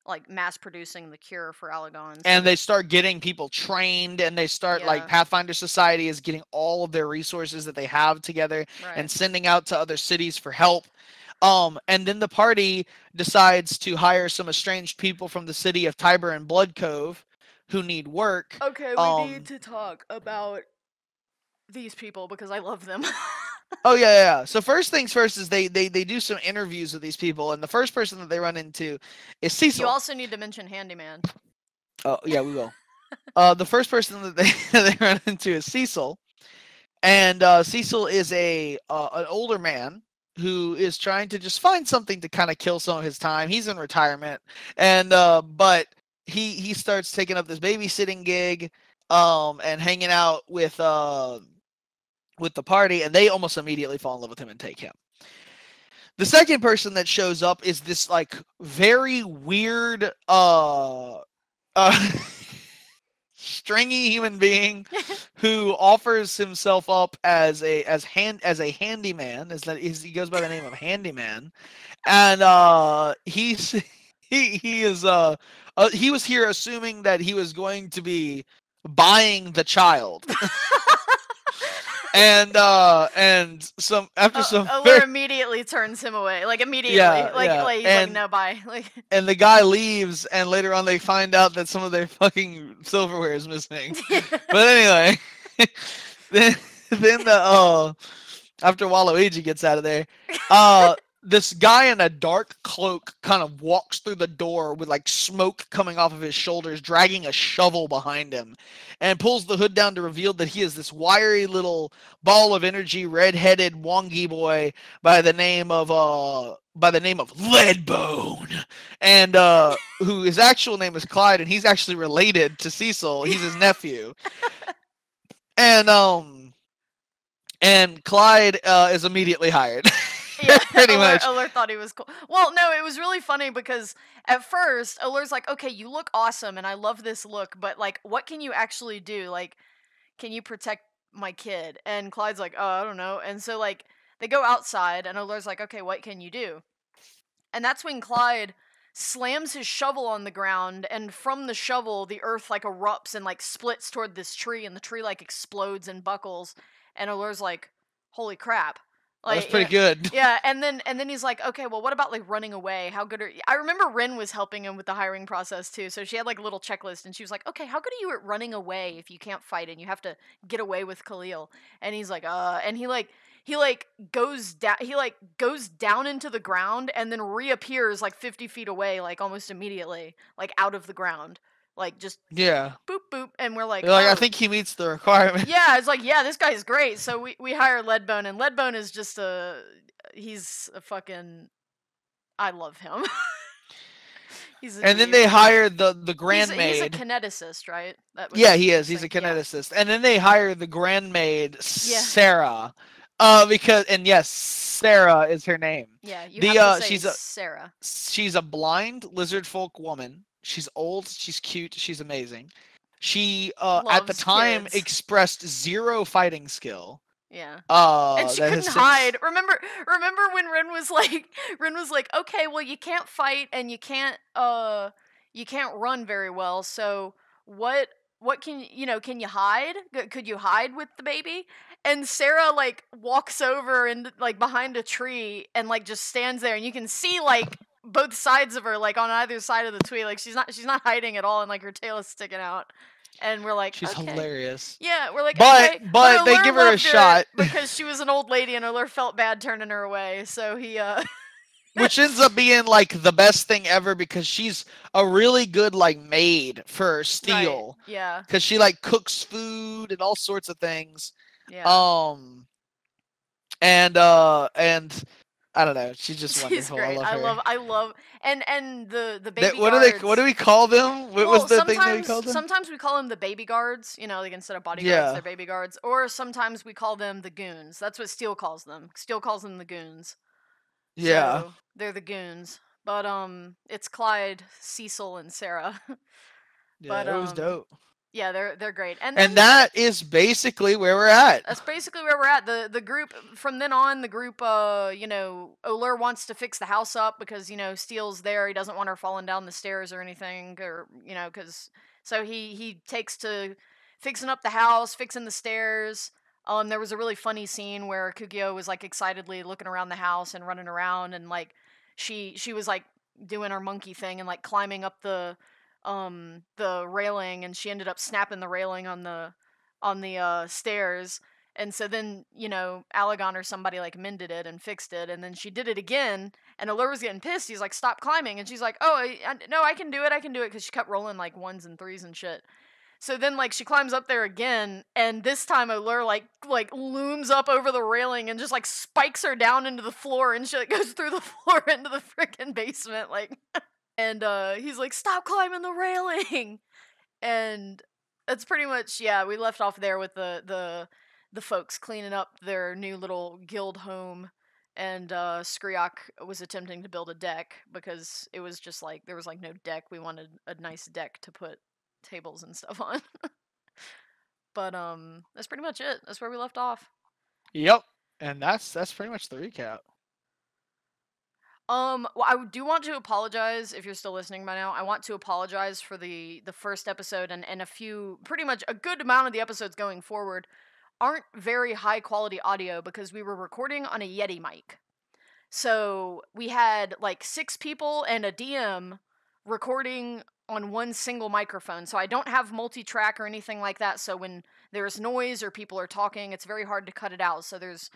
like mass producing the cure for Allegon. And they start getting people trained, and they start like Pathfinder Society is getting all of their resources that they have together and sending out to other cities for help. And then the party decides to hire some estranged people from the city of Tiber and Blood Cove who need work. Okay, we need to talk about these people because I love them. Oh yeah. So first things first is they do some interviews with these people, and the first person that they run into is Cecil. You also need to mention Handyman. Oh yeah, we will. The first person that they run into is Cecil, and Cecil is an older man who is trying to just find something to kind of kill some of his time. He's in retirement, and but he starts taking up this babysitting gig, and hanging out with the party, and they almost immediately fall in love with him and take him. The second person that shows up is this like very weird stringy human being who offers himself up as a handyman. He goes by the name of Handyman, and he was here assuming that he was going to be buying the child. And some Allure immediately turns him away, like immediately, like no, bye. Like, and the guy leaves, and later on they find out that some of their fucking silverware is missing. But anyway, then after Waluigi gets out of there, this guy in a dark cloak kind of walks through the door with like smoke coming off of his shoulders, dragging a shovel behind him, and pulls the hood down to reveal that he is this wiry little ball of energy, red-headed wongy boy by the name of Leadbone, and who his actual name is Clyde, and he's actually related to Cecil. He's his nephew, and Clyde is immediately hired. Yeah, pretty much. Allure thought he was cool. Well, no, it was really funny because at first Allure's like, okay, you look awesome and I love this look, but like, what can you actually do? Like, can you protect my kid? And Clyde's like, oh, I don't know. And so like, they go outside and Allure's like, okay, what can you do? And that's when Clyde slams his shovel on the ground, and from the shovel, the earth like erupts and like splits toward this tree, and the tree like explodes and buckles. And Allure's like, holy crap. Like, that's pretty good. Yeah, and then he's like, okay, well, what about like running away? How good are you? I remember Rin was helping him with the hiring process too, so she had like a little checklist, and she was like, okay, how good are you at running away if you can't fight and you have to get away with Khalil? And he's like, and he goes down into the ground and then reappears like 50 feet away, like almost immediately, like out of the ground. Like, just boop, boop, and we're like, I think he meets the requirement. Yeah, it's like, yeah, this guy's great. So we hire Leadbone, and Leadbone is just he's a fucking, I love him. And then they hire the grandmaid. He's a kineticist, right? Yeah, he is. He's a kineticist. Yeah. And then they hire the grandmaid, Sarah. Because yes, Sarah is her name. Yeah, you have to say Sarah. She's a blind lizard folk woman. She's old, she's cute, she's amazing. She, at the time, expressed zero fighting skill. Yeah. And she couldn't hide. Remember when Rin was like, okay, well, you can't fight and you can't run very well, so what can you hide? Could you hide with the baby? And Sarah like walks over and like behind a tree and like just stands there, and you can see like both sides of her, like on either side of the tree, like she's not hiding at all, and like her tail is sticking out, and we're like, she's hilarious. Yeah, we're like, but okay. But they give her a shot because she was an old lady, and Allure felt bad turning her away, so he which ends up being like the best thing ever, because she's a really good like maid for Steel. Right. Yeah, because she like cooks food and all sorts of things. Yeah. And I don't know. She's just wonderful. She's great. I love her. I love and the baby what guards. What do we call them? What was the thing that we called them? Sometimes we call them the baby guards. Like instead of bodyguards, they're baby guards. Or sometimes we call them the goons. That's what Steel calls them. Steel calls them the goons. Yeah. So they're the goons. But it's Clyde, Cecil, and Sarah. Yeah, it was dope. Yeah, they're great. And that is basically where we're at. That's basically where we're at. The group from then on, the group Oler wants to fix the house up because, Steele's there. He doesn't want her falling down the stairs or anything, or cuz so he takes to fixing up the house, fixing the stairs. There was a really funny scene where Kugyo was like excitedly looking around the house and running around, and like she was like doing her monkey thing and like climbing up the railing, and she ended up snapping the railing on the stairs. And so then, Alagon or somebody like mended it and fixed it, and then she did it again, and Allure was getting pissed. He's like, "Stop climbing," and she's like, "Oh, no, I can do it, because she kept rolling like ones and threes and shit. So then, like, she climbs up there again, and this time Allure like looms up over the railing and just like spikes her down into the floor, and she like goes through the floor into the freaking basement, like. And he's like, "Stop climbing the railing," and that's pretty much, yeah. We left off there with the folks cleaning up their new little guild home, and Skriok was attempting to build a deck because it was just like there was like no deck. We wanted a nice deck to put tables and stuff on. But that's pretty much it. That's where we left off. Yep, and that's pretty much the recap. Well, I do want to apologize if you're still listening by now. I want to apologize for the first episode and pretty much a good amount of the episodes going forward aren't very high quality audio because we were recording on a Yeti mic. So we had like 6 people and a DM recording on one single microphone. So I don't have multi-track or anything like that. So when there's noise or people are talking, it's very hard to cut it out. So there's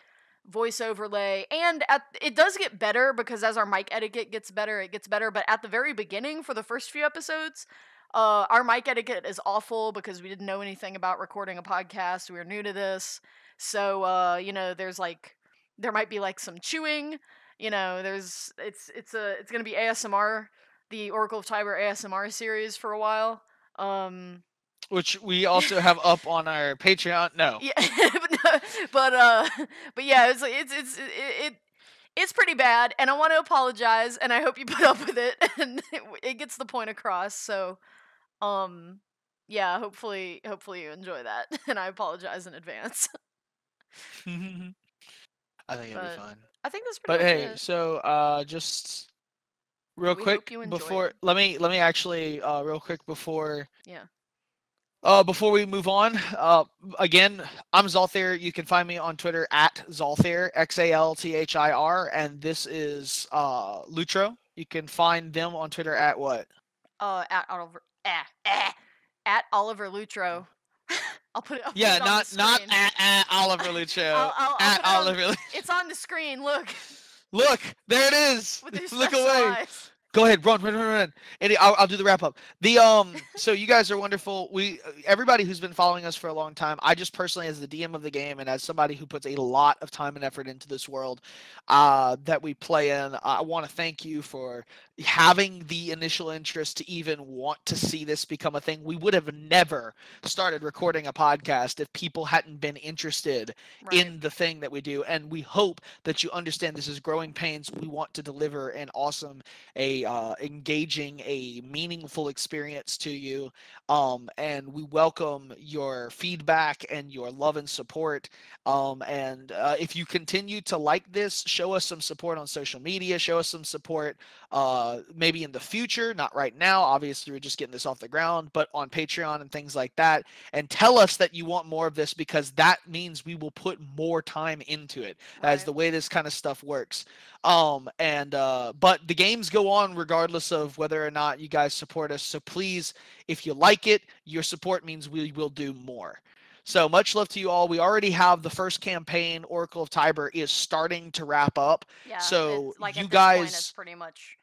voice overlay, and it does get better because as our mic etiquette gets better, it gets better. But at the very beginning, for the first few episodes, our mic etiquette is awful because we didn't know anything about recording a podcast. We were new to this, so there might be like some chewing. It's gonna be ASMR, the Oracle of Tiber ASMR series for a while. Which we also have up on our Patreon. No. Yeah, but yeah, it's pretty bad, and I want to apologize, and I hope you put up with it, and it gets the point across. So, yeah, hopefully you enjoy that, and I apologize in advance. I think it'll be fun. I think that's pretty much it. But hey, so just real quick before let me actually real quick before before we move on, again, I'm Zalthir. You can find me on Twitter at Zalthir, XALTHIR, and this is Lutro. You can find them on Twitter at what? At Oliver Lutro. I'll put it. Yeah, not at Oliver Lutro. At Oliver. It's on the screen. Look. Look, there it is. Look away. Eyes. Go ahead, run. And I'll do the wrap up. So you guys are wonderful. Everybody who's been following us for a long time, I just personally, as the DM of the game and as somebody who puts a lot of time and effort into this world that we play in, I want to thank you for having the initial interest to even want to see this become a thing. We would have never started recording a podcast if people hadn't been interested in the thing that we do. And we hope that you understand this is growing pains. We want to deliver an awesome, engaging, a meaningful experience to you, and we welcome your feedback and your love and support, and if you continue to like this, show us some support on social media, show us some support maybe in the future, not right now, obviously we're just getting this off the ground, but on Patreon and things like that, and tell us that you want more of this, because that means we will put more time into it, as the way this kind of stuff works. But the games go on regardless of whether or not you guys support us. So please, if you like it, your support means we will do more. So much love to you all. We already have the first campaign, Oracle of Tiber, is starting to wrap up. Yeah, so like you at guys, this point, it's pretty much.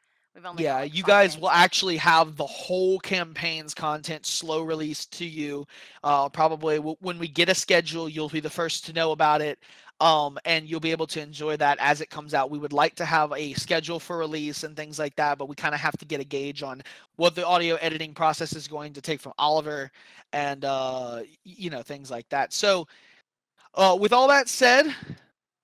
Yeah, you guys will actually have the whole campaign's content slow released to you. Probably when we get a schedule, you'll be the first to know about it. And you'll be able to enjoy that as it comes out. We would like to have a schedule for release and things like that, but we kind of have to get a gauge on what the audio editing process is going to take from Oliver and, things like that. So with all that said,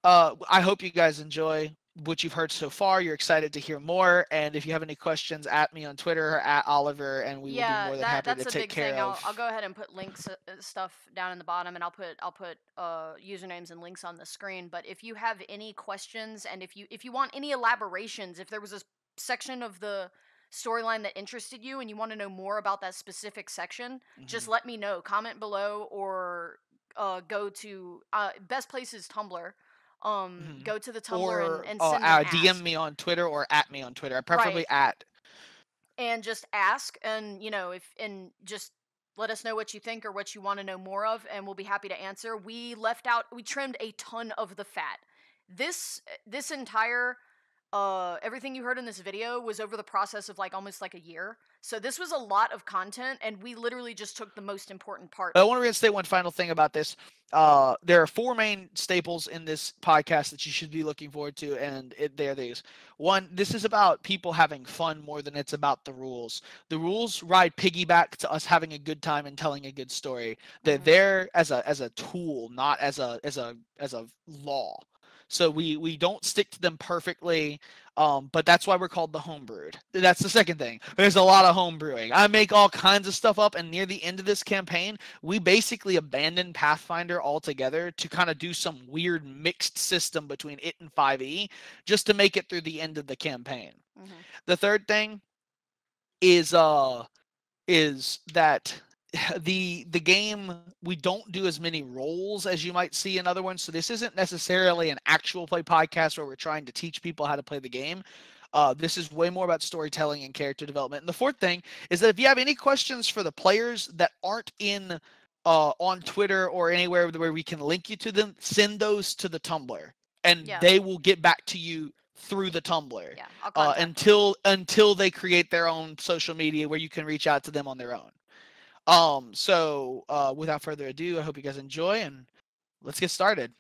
I hope you guys enjoy. what you've heard so far. You're excited to hear more, and if you have any questions, at me on Twitter or at Oliver, and we will be more than happy that's to a take big care thing. of. I'll go ahead and put links stuff down in the bottom, and I'll put usernames and links on the screen. But if you have any questions, and if you want any elaborations, if there was a section of the storyline that interested you and you want to know more about that specific section, just let me know. Comment below, or go to best place is Tumblr. Go to the Tumblr or and send an DM ask. me on Twitter or at me on Twitter. Preferably at. And just ask, and just let us know what you think or what you want to know more of, and we'll be happy to answer. We trimmed a ton of the fat. This entire everything you heard in this video was over the process of like almost like a year. So this was a lot of content, and we literally just took the most important part. I want to reinstate one final thing about this. There are 4 main staples in this podcast that you should be looking forward to, and they're these. One, this is about people having fun more than it's about the rules. The rules ride piggyback to us having a good time and telling a good story. They're there as a tool, not as a law. So we don't stick to them perfectly, but that's why we're called the homebrewed. That's the second thing. There's a lot of homebrewing. I make all kinds of stuff up, and near the end of this campaign, we basically abandoned Pathfinder altogether to kind of do some weird mixed system between it and 5e, just to make it through the end of the campaign. The third thing is that the game, we don't do as many roles as you might see in other ones. So this isn't necessarily an actual play podcast where we're trying to teach people how to play the game. This is way more about storytelling and character development. And the fourth thing is that if you have any questions for the players that aren't in on Twitter or anywhere where we can link you to them, send those to the Tumblr, and they will get back to you through the Tumblr. Until they create their own social media where you can reach out to them on their own. So without further ado, I hope you guys enjoy, and let's get started.